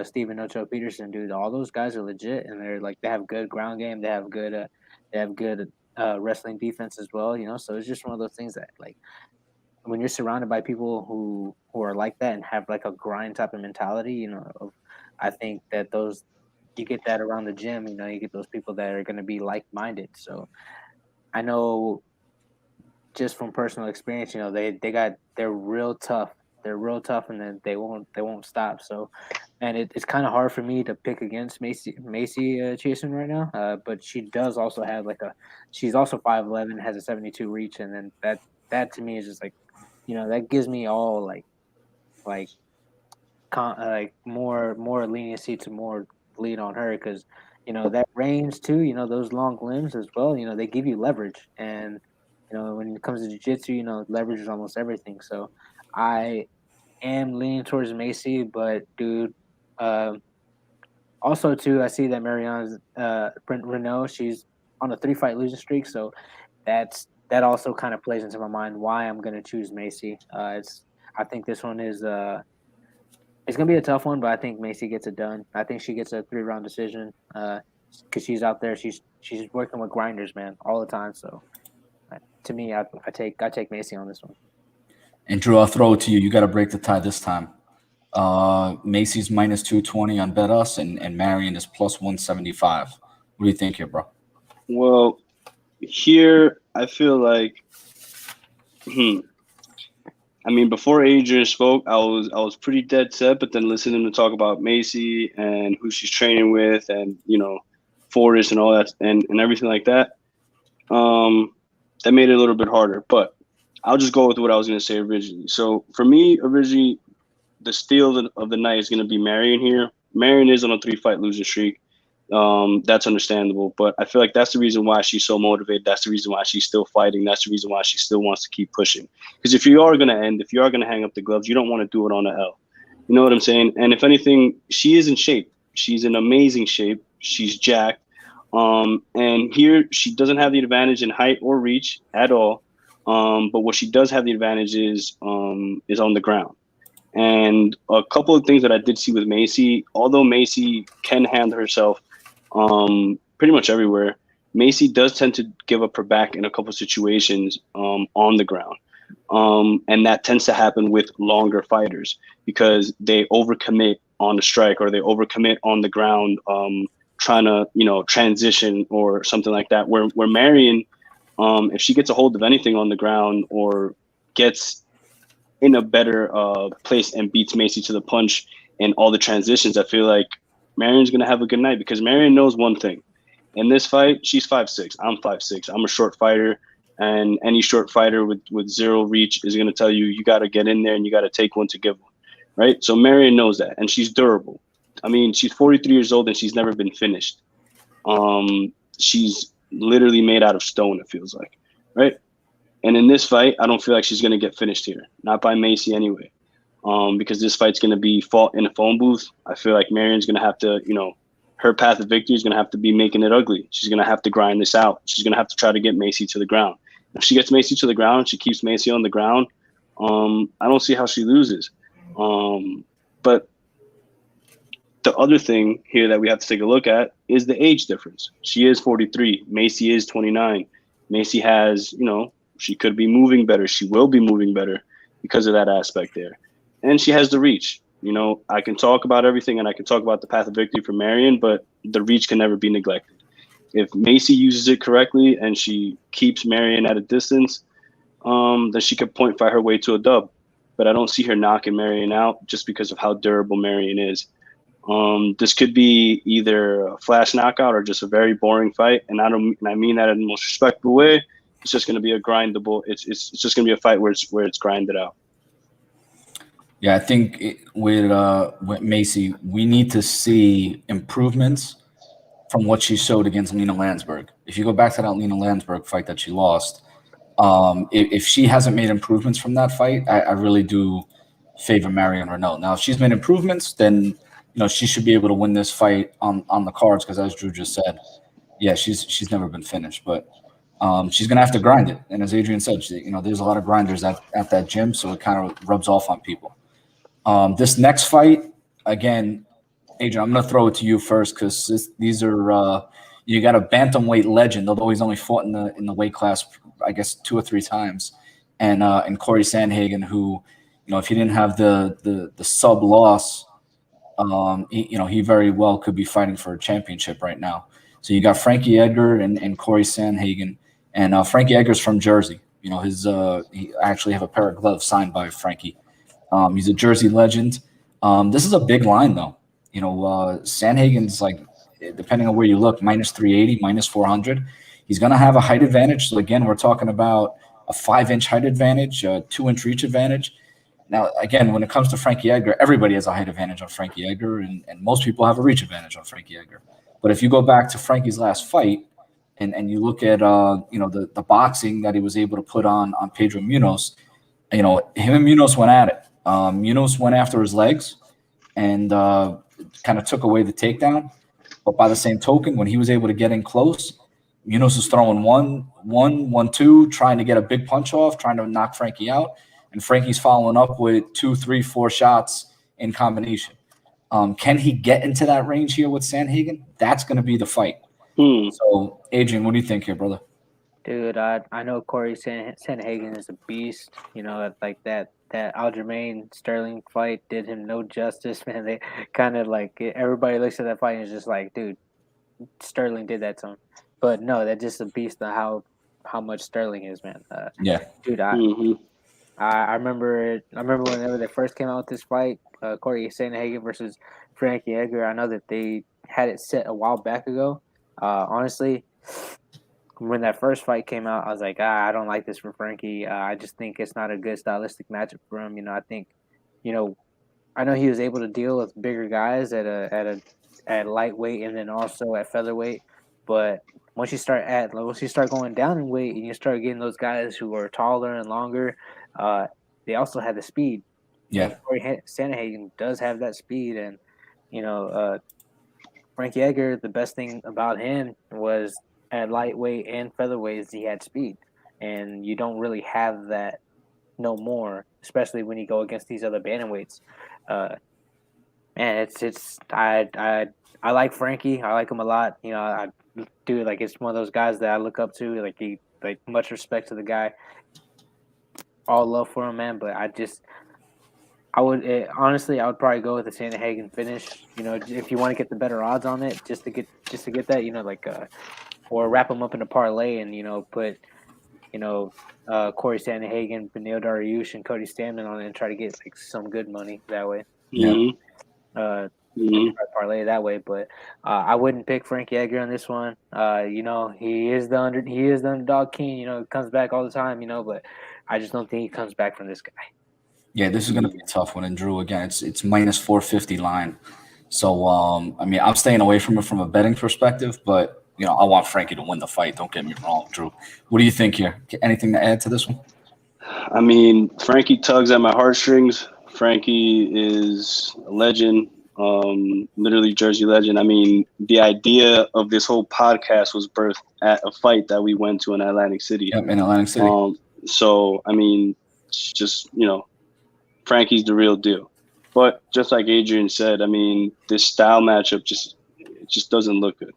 Steven Ocho Peterson, dude, all those guys are legit, and they have good ground game, they have good wrestling defense as well. So it's just one of those things that when you're surrounded by people who are like that and have a grind type of mentality, I think that you get that around the gym. You get those people that are going to be like-minded. So I know just from personal experience, they're real tough. They're real tough, and then they won't stop. So, and it's kind of hard for me to pick against Macy Chiasson right now. But she does also have she's also 5'11", has a 72 reach, and then that to me is just that gives me all more leniency to more lean on her because that range too. Those long limbs as well. They give you leverage, and when it comes to jiu-jitsu, leverage is almost everything. So I am leaning towards Macy, but dude, also too, I see that Marianne's Renault, she's on a 3-fight losing streak, so that also kind of plays into my mind why I'm going to choose Macy. I think this one is it's going to be a tough one, but I think Macy gets it done. I think she gets a 3-round decision because she's out there. She's working with grinders, man, all the time. So to me, I take Macy on this one. And Drew, I'll throw it to you. You got to break the tie this time. Macy's minus 220 on Bet Us, and Marion is plus 175. What do you think here, bro? Well, here I feel like, I mean, before Adrian spoke, I was pretty dead set, but then listening to talk about Macy and who she's training with, and Forrest and all that, and everything like that, that made it a little bit harder. But I'll just go with what I was going to say originally. So for me, originally, the steal of the night is going to be Marion here. Marion is on a 3-fight losing streak. That's understandable, but I feel like that's the reason why she's so motivated. That's the reason why she's still fighting. That's the reason why she still wants to keep pushing. Because if you are going to hang up the gloves, you don't want to do it on an L. You know what I'm saying? And if anything, she is in shape. She's in amazing shape. She's jacked. And here she doesn't have the advantage in height or reach at all. But what she does have the advantage is on the ground. And a couple of things that I did see with Macy, although Macy can handle herself pretty much everywhere, Macy does tend to give up her back in a couple of situations on the ground. And that tends to happen with longer fighters because they overcommit on the strike or they overcommit on the ground trying to, transition or something like that. Where Marion, if she gets a hold of anything on the ground or gets in a better place and beats Macy to the punch and all the transitions, I feel like Marion's gonna have a good night because Marion knows one thing. In this fight, she's 5'6". I'm 5'6". I'm a short fighter, and any short fighter with zero reach is gonna tell you you got to get in there and you got to take one to give one, right? So Marion knows that, and she's durable. I mean, she's 43 years old and she's never been finished. She's literally made out of stone. It feels like, right? And in this fight, I don't feel like she's gonna get finished here, not by Macy anyway. Because this fight's going to be fought in a phone booth. I feel like Marion's going to have to, her path of victory is going to have to be making it ugly. She's going to have to grind this out. She's going to have to try to get Macy to the ground. If she gets Macy to the ground, she keeps Macy on the ground, I don't see how she loses. But the other thing here that we have to take a look at is the age difference. She is 43. Macy is 29. Macy has, she could be moving better. She will be moving better because of that aspect there. And she has the reach. I can talk about everything and I can talk about the path of victory for Marion, but the reach can never be neglected. If Macy uses it correctly and she keeps Marion at a distance, then she could point fight her way to a dub. But I don't see her knocking Marion out just because of how durable Marion is. This could be either a flash knockout or just a very boring fight. And I mean that in the most respectful way. It's just going to be a grindable. It's just going to be a fight where it's grinded out. Yeah, I think with Macy, we need to see improvements from what she showed against Lena Landsberg. If you go back to that Lena Landsberg fight that she lost, if she hasn't made improvements from that fight, I really do favor Marion Renault. Now, if she's made improvements, then she should be able to win this fight on the cards because, as Drew just said, yeah, she's never been finished, but she's gonna have to grind it. And as Adrian said, there's a lot of grinders at that gym, so it kind of rubs off on people. This next fight, again, Adrian, I'm going to throw it to you first because these are you got a bantamweight legend, although he's only fought in the weight class, I guess 2 or 3 times, and Corey Sandhagen, who, if he didn't have the sub loss, he very well could be fighting for a championship right now. So you got Frankie Edgar and Corey Sandhagen, and Frankie Edgar's from Jersey. He actually have a pair of gloves signed by Frankie. He's a Jersey legend. This is a big line, though. Sandhagen's like, depending on where you look, minus 380, minus 400. He's going to have a height advantage. So, again, we're talking about a 5-inch height advantage, a 2-inch reach advantage. Now, again, when it comes to Frankie Edgar, everybody has a height advantage on Frankie Edgar, and most people have a reach advantage on Frankie Edgar. But if you go back to Frankie's last fight and you look at, the boxing that he was able to put on Pedro Munoz, him and Munoz went at it. Munoz went after his legs and kind of took away the takedown. But by the same token, when he was able to get in close, Munoz was throwing 1-1-1-2, trying to get a big punch off, trying to knock Frankie out. And Frankie's following up with 2, 3, 4 shots in combination. Can he get into that range here with Sandhagen? That's going to be the fight. So, Adrian, what do you think here, brother? Dude, I know Corey Sandhagen is a beast. Like that Aljamain Sterling fight did him no justice, man. They kind of like everybody looks at that fight and is just like, dude, Sterling did that to him. But no, that's just a beast on how much Sterling is, man. Yeah, dude, I remember whenever they first came out with this fight, Corey Sandhagen versus Frankie Edgar. I know that they had it set a while back ago. Honestly, when that first fight came out, I was like, I don't like this for Frankie. I just think it's not a good stylistic matchup for him. I think, I know he was able to deal with bigger guys at lightweight and then also at featherweight, but once you start going down in weight and you start getting those guys who are taller and longer, they also have the speed. Yeah, Corey Sandhagen does have that speed, and Frankie Edgar, the best thing about him was at lightweight and featherweight he had speed, and you don't really have that no more, especially when you go against these other bantamweights. Man, I like Frankie. I like him a lot. It's one of those guys that I look up to. Like much respect to the guy. All love for him, man. But honestly, I would probably go with the Sandhagen finish. If you want to get the better odds on it, just to get that, or wrap them up in a parlay and put Corey Sandhagen, Beneil Dariush, and Cody Stammen on it and try to get some good money that way. Yeah. parlay that way. But I wouldn't pick Frankie Edgar on this one. He is the underdog king. Comes back all the time. But I just don't think he comes back from this guy. Yeah, this is going to be a tough one. And Drew, again, it's minus 450 line. So I'm staying away from it from a betting perspective, but I want Frankie to win the fight. Don't get me wrong, Drew. What do you think here? Anything to add to this one? I mean, Frankie tugs at my heartstrings. Frankie is a legend, literally Jersey legend. I mean, the idea of this whole podcast was birthed at a fight that we went to in Atlantic City. Yep, in Atlantic City. So, I mean, it's just, Frankie's the real deal. But just like Adrian said, I mean, this style matchup just doesn't look good.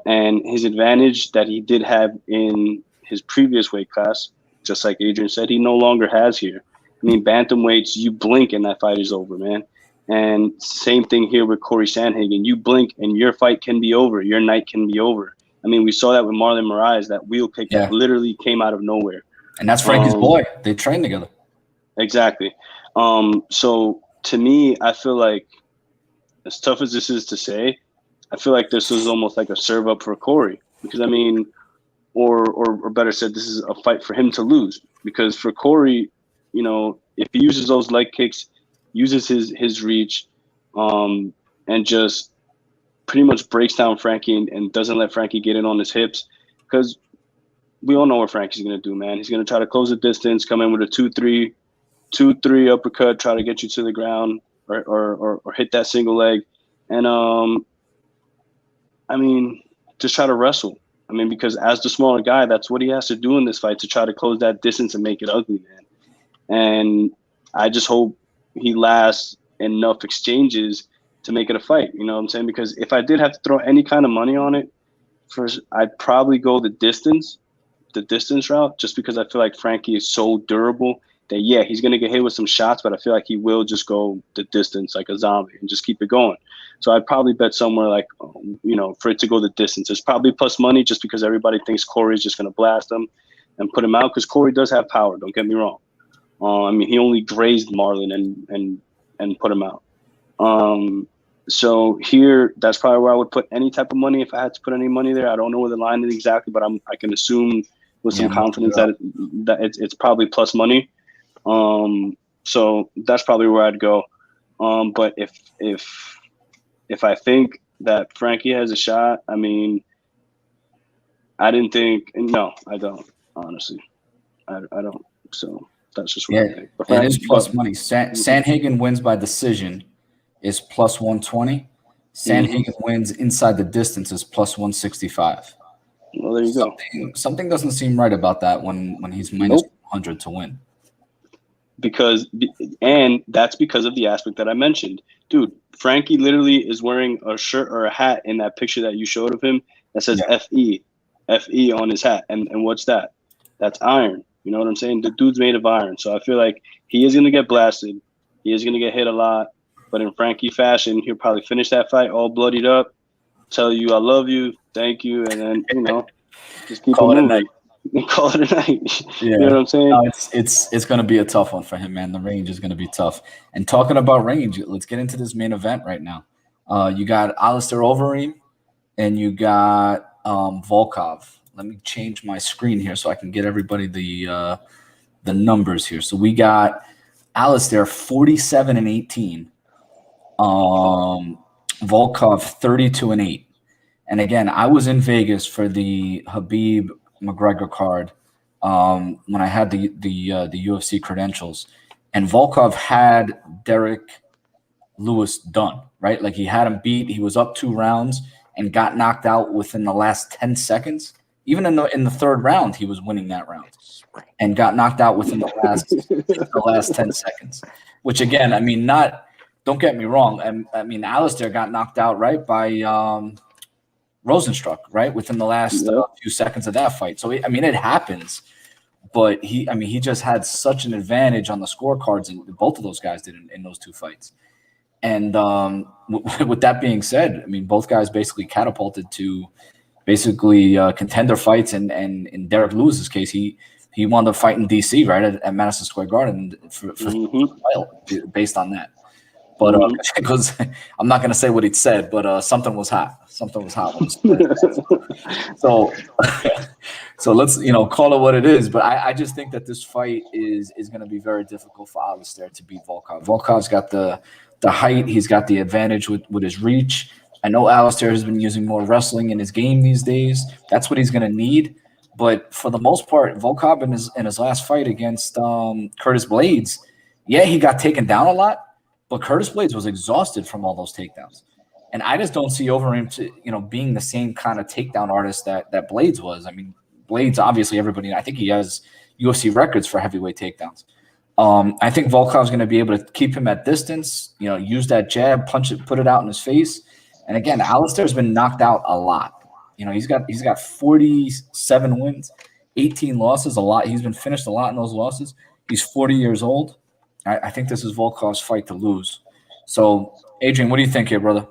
And his advantage that he did have in his previous weight class, just like Adrian said, he no longer has here. I mean, bantamweights, you blink and that fight is over, man. And same thing here with Corey Sandhagen. You blink and your fight can be over. Your night can be over. I mean, we saw that with Marlon Moraes, that wheel kick that literally came out of nowhere. And that's Frankie's boy. They train together. Exactly. So to me, I feel like, as tough as this is to say, I feel like this was almost like a serve up for Corey. Because, I mean, or better said, this is a fight for him to lose. Because for Corey, if he uses those leg kicks, uses his reach, and just pretty much breaks down Frankie and doesn't let Frankie get in on his hips, because we all know what Frankie's going to do, man. He's going to try to close the distance, come in with a 2-3 uppercut, try to get you to the ground or hit that single leg. And, I mean, just try to wrestle. I mean, because as the smaller guy, that's what he has to do in this fight, to try to close that distance and make it ugly, man. And I just hope he lasts enough exchanges to make it a fight. You know what I'm saying? Because if I did have to throw any kind of money on it, first I'd probably go the distance route, just because I feel like Frankie is so durable that, yeah, he's going to get hit with some shots, but I feel like he will just go the distance like a zombie and just keep it going. So I'd probably bet somewhere like, for it to go the distance. It's probably plus money, just because everybody thinks Corey's just going to blast him and put him out, because Corey does have power. Don't get me wrong. I mean, he only grazed Marlon and put him out. So here, that's probably where I would put any type of money if I had to put any money there. I don't know where the line is exactly, but I can assume with some confidence that it's probably plus money. So that's probably where I'd go. But if I think that Frankie has a shot, I mean, I don't, honestly. I don't. So that's just what I think. But it is plus money. Sandhagen wins by decision is plus 120. Sandhagen wins inside the distance is plus 165. Well, there you go. Something doesn't seem right about that when he's minus 100 to win. And that's because of the aspect that I mentioned. Dude, Frankie literally is wearing a shirt or a hat in that picture that you showed of him that says FE on his hat. And what's that? That's iron. You know what I'm saying? The dude's made of iron. So I feel like he is going to get blasted. He is going to get hit a lot. But in Frankie fashion, he'll probably finish that fight all bloodied up, tell you I love you, thank you, and then, just keep call it a moving. night. Call it a night. Yeah. You know what I'm saying? No, it's going to be a tough one for him, man. The range is going to be tough. And talking about range, let's get into this main event right now. You got Alistair Overeem and you got Volkov. Let me change my screen here so I can get everybody the numbers here. So we got Alistair 47-18. Volkov 32-8. And again, I was in Vegas for the Khabib McGregor card when I had the UFC credentials, and Volkov had Derek Lewis done, right? Like he had him beat. He was up 2 rounds and got knocked out within the last 10 seconds. Even in the third round, he was winning that round and got knocked out within the last 10 seconds. Which again, I mean, don't get me wrong. I mean, Alistair got knocked out right by Rosenstruck, right, within the last few seconds of that fight. So I mean, it happens, but he just had such an advantage on the scorecards, and both of those guys did in those 2 fights. And with that being said, I mean, both guys basically catapulted to basically contender fights, and in Derek Lewis's case, he wound up fighting DC right at Madison Square Garden for based on that. But because I'm not gonna say what he said, but something was hot. Something was hot. So so let's call it what it is. But I just think that this fight is gonna be very difficult for Alistair to beat Volkov. Volkov's got the height. He's got the advantage with his reach. I know Alistair has been using more wrestling in his game these days. That's what he's gonna need. But for the most part, Volkov in his last fight against Curtis Blades, yeah, he got taken down a lot. But Curtis Blades was exhausted from all those takedowns. And I just don't see Overeem being the same kind of takedown artist that Blades was. I mean, Blades, obviously, I think he has UFC records for heavyweight takedowns. I think Volkov's going to be able to keep him at distance, use that jab, punch it, put it out in his face. And again, Alistair's been knocked out a lot. He's got 47 wins, 18 losses, a lot. He's been finished a lot in those losses. He's 40 years old. I think this is Volkov's fight to lose. So, Adrian, what do you think here, brother?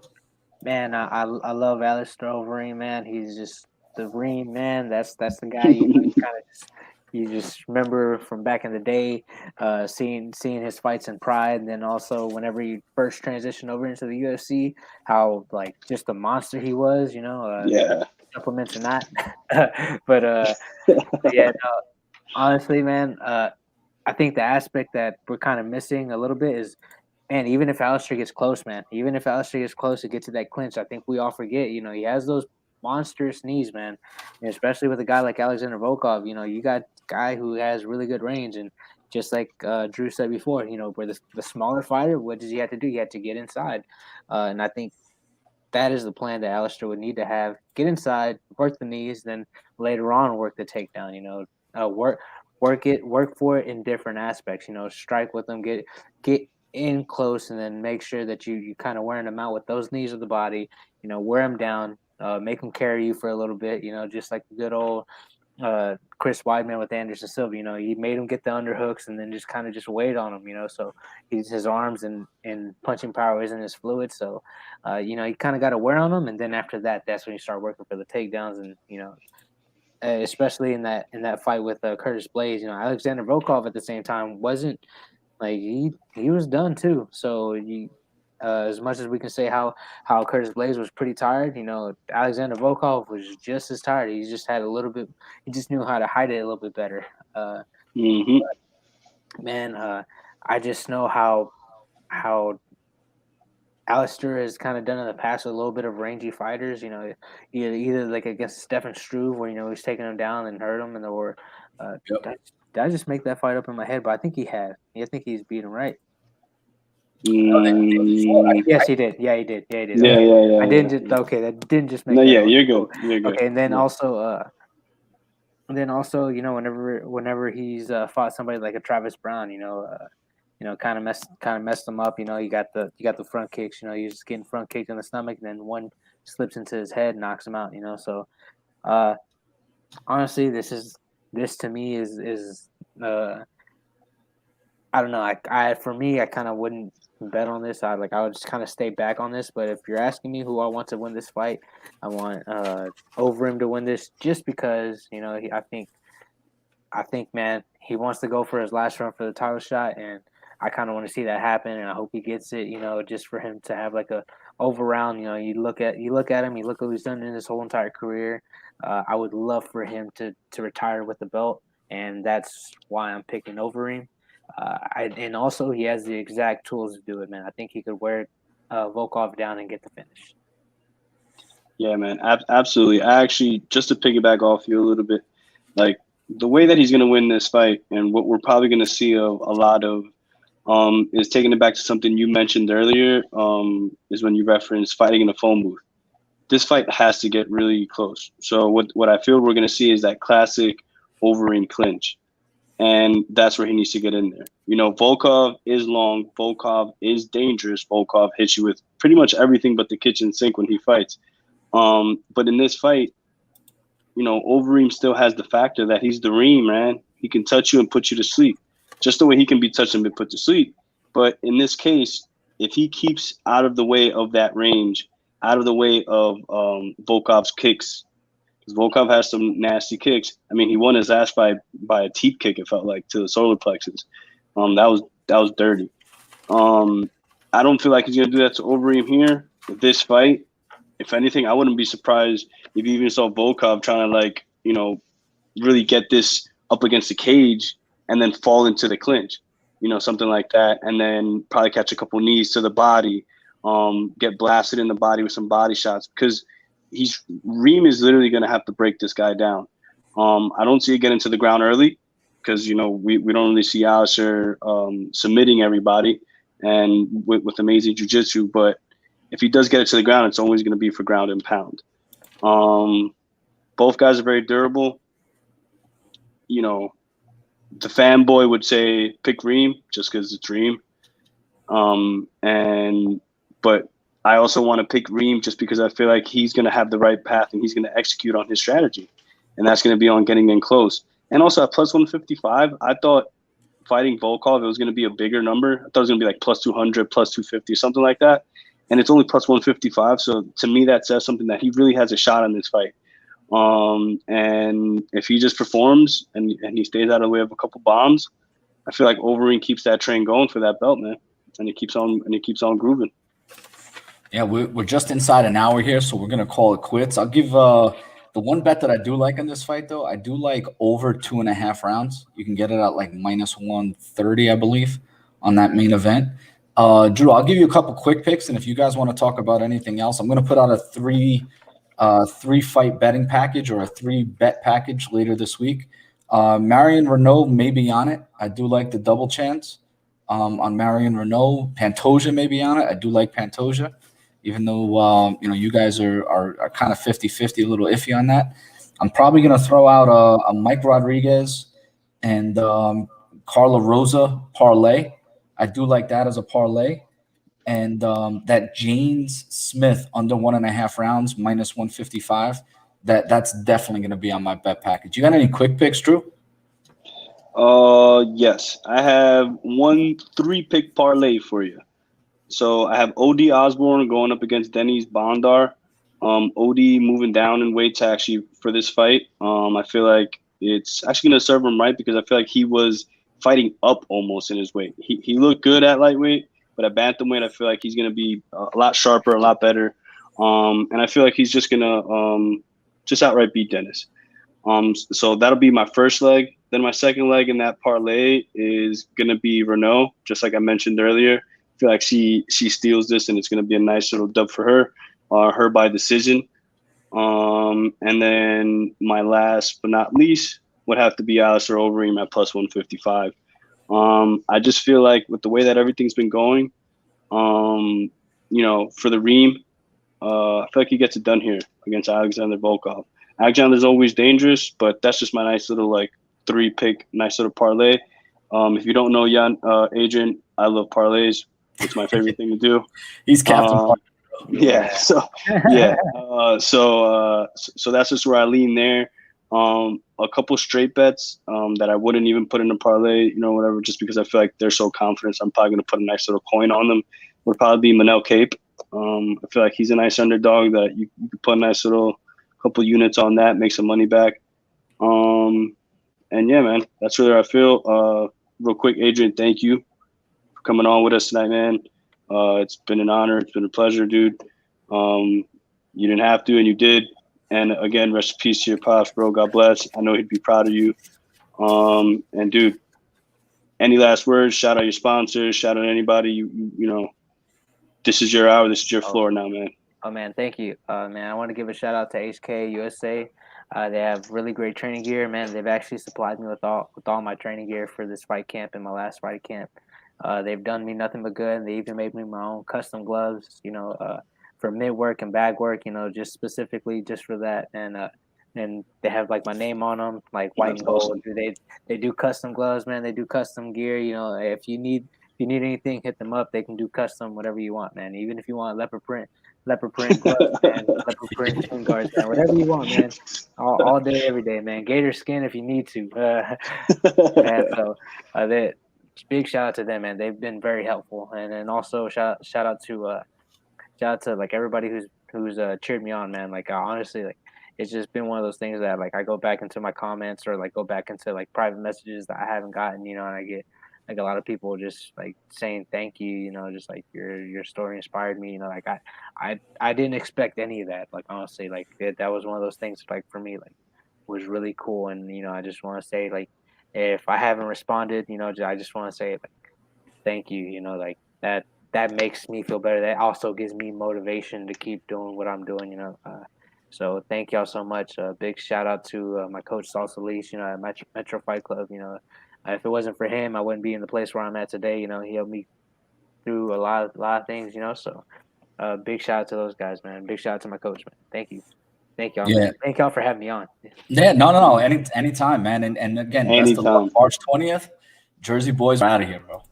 Man, I love Alistair Overeem, man. He's just the Reem, man. That's the guy you just remember from back in the day, seeing his fights in Pride, and then also whenever he first transitioned over into the UFC, how like just a monster he was, Yeah. Supplements and that. But yeah, no, honestly, man, I think the aspect that we're kind of missing a little bit is, man, even if Alistair gets close, to get to that clinch, I think we all forget, he has those monstrous knees, man. And especially with a guy like Alexander Volkov, you got a guy who has really good range. And just like Drew said before, where the smaller fighter, what does he have to do? He had to get inside. And I think that is the plan that Alistair would need to have. Get inside, work the knees, then later on work the takedown, work for it in different aspects, strike with them, get in close, and then make sure that you kind of wearing them out with those knees of the body, wear them down, make them carry you for a little bit, just like the good old Chris Weidman with Anderson Silva, he made him get the underhooks and then just kind of just wait on him, so his arms and punching power isn't as fluid. So, you kind of got to wear on him. And then after that, that's when you start working for the takedowns. And, especially in that fight with Curtis Blades, Alexander Volkov at the same time wasn't like he was done too. So as much as we can say how Curtis Blades was pretty tired, Alexander Volkov was just as tired. He just had a little bit. He just knew how to hide it a little bit better. Man, I just know how Alistair has kind of done in the past with a little bit of rangy fighters, either like against Stefan Struve, where he's taking him down and hurt him, or did I just make that fight up in my head? But I think he had. I think he's beat him, right? Yes, he did. Yeah, he did. Yeah, he did. Yeah. I didn't just that didn't just make. No, yeah, you're good. You're good. Okay, and then also, whenever he's fought somebody like a Travis Brown, kind of messed him up. You got the front kicks. He's just getting front kicked in the stomach, and then one slips into his head, knocks him out. So, honestly, this to me is I don't know. For me, I kind of wouldn't bet on this. I would just kind of stay back on this. But if you're asking me who I want to win this fight, I want Overeem to win this, just because I think, man, he wants to go for his last run for the title shot, and I kind of want to see that happen, and I hope he gets it. Just for him to have like a over round. You look at him, you look at what he's done in his whole entire career. I would love for him to retire with the belt, and that's why I'm picking Overeem. And also he has the exact tools to do it, man. I think he could wear Volkov down and get the finish. Yeah, man, absolutely. I actually, just to piggyback off you a little bit, like the way that he's going to win this fight, and what we're probably going to see of a lot of, is taking it back to something you mentioned earlier, is when you referenced fighting in a phone booth. This fight has to get really close. So what I feel we're going to see is that classic Overeem clinch. And that's where he needs to get in there. Volkov is long. Volkov is dangerous. Volkov hits you with pretty much everything but the kitchen sink when he fights. But in this fight, Overeem still has the factor that he's the Reem, man. He can touch you and put you to sleep, just the way he can be touched and be put to sleep. But in this case, if he keeps out of the way of that range, out of the way of Volkov's kicks, Volkov has some nasty kicks. I mean, he won his ass by a teep kick, it felt like, to the solar plexus. That was dirty. I don't feel like he's going to do that to Overeem here with this fight. If anything, I wouldn't be surprised if you even saw Volkov trying to, like, really get this up against the cage and then fall into the clinch, something like that, and then probably catch a couple knees to the body, get blasted in the body with some body shots, because Reem is literally going to have to break this guy down. I don't see it getting to the ground early because, we don't really see Alistair submitting everybody and with amazing jiu-jitsu, but if he does get it to the ground, it's always going to be for ground and pound. Both guys are very durable. The fanboy would say pick Reem just because it's Reem. But I also want to pick Reem just because I feel like he's going to have the right path and he's going to execute on his strategy. And that's going to be on getting in close. And also at plus 155, I thought fighting Volkov, it was going to be a bigger number. I thought it was going to be like plus 200, plus 250, something like that. And it's only plus 155. So to me, that says something that he really has a shot in this fight. And if he just performs and he stays out of the way of a couple bombs, I feel like Overeem keeps that train going for that belt, man. And it keeps on grooving. Yeah, we're just inside an hour here, so we're gonna call it quits. I'll give the one bet that I do like in this fight, though. I do like over 2.5 rounds. You can get it at like minus 130, I believe, on that main event. Drew, I'll give you a couple quick picks, and if you guys want to talk about anything else, I'm gonna put out a three fight betting package or a 3-bet package later this week. Marion Renault may be on it. I do like the double chance on Marion Renault. Pantoja may be on it. I do like Pantoja, even though you guys are kind of 50-50, a little iffy on that. I'm probably going to throw out a Mike Rodriguez and Carla Rosa parlay. I do like that as a parlay. And that James Smith under 1.5 rounds, minus 155, that's definitely going to be on my bet package. You got any quick picks, Drew? Yes. I have 3-pick parlay for you. So I have OD Osborne going up against Dennis Bondar. OD moving down in weights actually for this fight. I feel like it's actually going to serve him right because I feel like he was fighting up almost in his weight. He looked good at lightweight, but at bantamweight, I feel like he's going to be a lot sharper, a lot better. And I feel like he's just going to just outright beat Dennis. So that'll be my first leg. Then my second leg in that parlay is going to be Renault, just like I mentioned earlier. I feel like she steals this, and it's going to be a nice little dub for her by decision. And then my last but not least would have to be Alistair Overeem at plus 155. I just feel like with the way that everything's been going, for the Reem, I feel like he gets it done here against Alexander Volkov. Alexander's always dangerous, but that's just my nice little 3-pick, nice little parlay. If you don't know Adrian, I love parlays. It's my favorite thing to do. He's captain. Yeah. So yeah. So that's just where I lean there. A couple straight bets that I wouldn't even put in a parlay, whatever, just because I feel like they're so confident. I'm probably going to put a nice little coin on them. Would probably be Manel Cape. I feel like he's a nice underdog that you could put a nice little couple units on that, make some money back. And yeah, man, that's really how I feel. Real quick, Adrian, thank you for coming on with us tonight, man. It's been an honor. It's been a pleasure, dude. You didn't have to, and you did. And again, rest in peace to your pops, bro. God bless. I know he'd be proud of you. And dude, any last words? Shout out your sponsors. Shout out anybody. You this is your hour. This is your floor now, man. Oh man, thank you, man. I want to give a shout out to HK USA. They have really great training gear, man. They've actually supplied me with all my training gear for this fight camp and my last fight camp. They've done me nothing but good. They even made me my own custom gloves, for mid work and bag work, just specifically just for that. And they have my name on them, white and gold. Awesome. They do custom gloves, man. They do custom gear. If you need anything, hit them up. They can do custom whatever you want, man. Even if you want leopard print gloves, man, leopard print shin guards, man, whatever you want, man. All day, every day, man. Gator skin if you need to. And so big shout out to them, man. They've been very helpful, and then also shout out to everybody who's cheered me on, man. Honestly, it's just been one of those things that I go back into my comments or go back into private messages that I haven't gotten, and like a lot of people just like saying thank you, you know, just like your story inspired me, you know, like I didn't expect any of that, like honestly, like that was one of those things like for me like was really cool. And you know, I just want to say like if I haven't responded, you know, I just want to say like thank you, you know, like that makes me feel better. That also gives me motivation to keep doing what I'm doing, you know. So thank y'all so much. Big shout out to my coach Salsa Leash, you know, at Metro Fight Club. You know, if it wasn't for him, I wouldn't be in the place where I'm at today. You know, he helped me through a lot of things. You know, so big shout out to those guys, man. Big shout out to my coach, man. Thank you, y'all. Yeah. Thank y'all for having me on. Yeah, no. Anytime, man. And again, best of luck. March 20th, Jersey boys are out of here, bro.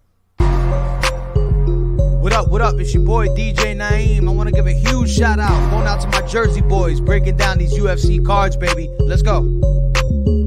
What up? It's your boy DJ Naeem. I want to give a huge shout out. Going out to my Jersey boys breaking down these UFC cards, baby. Let's go.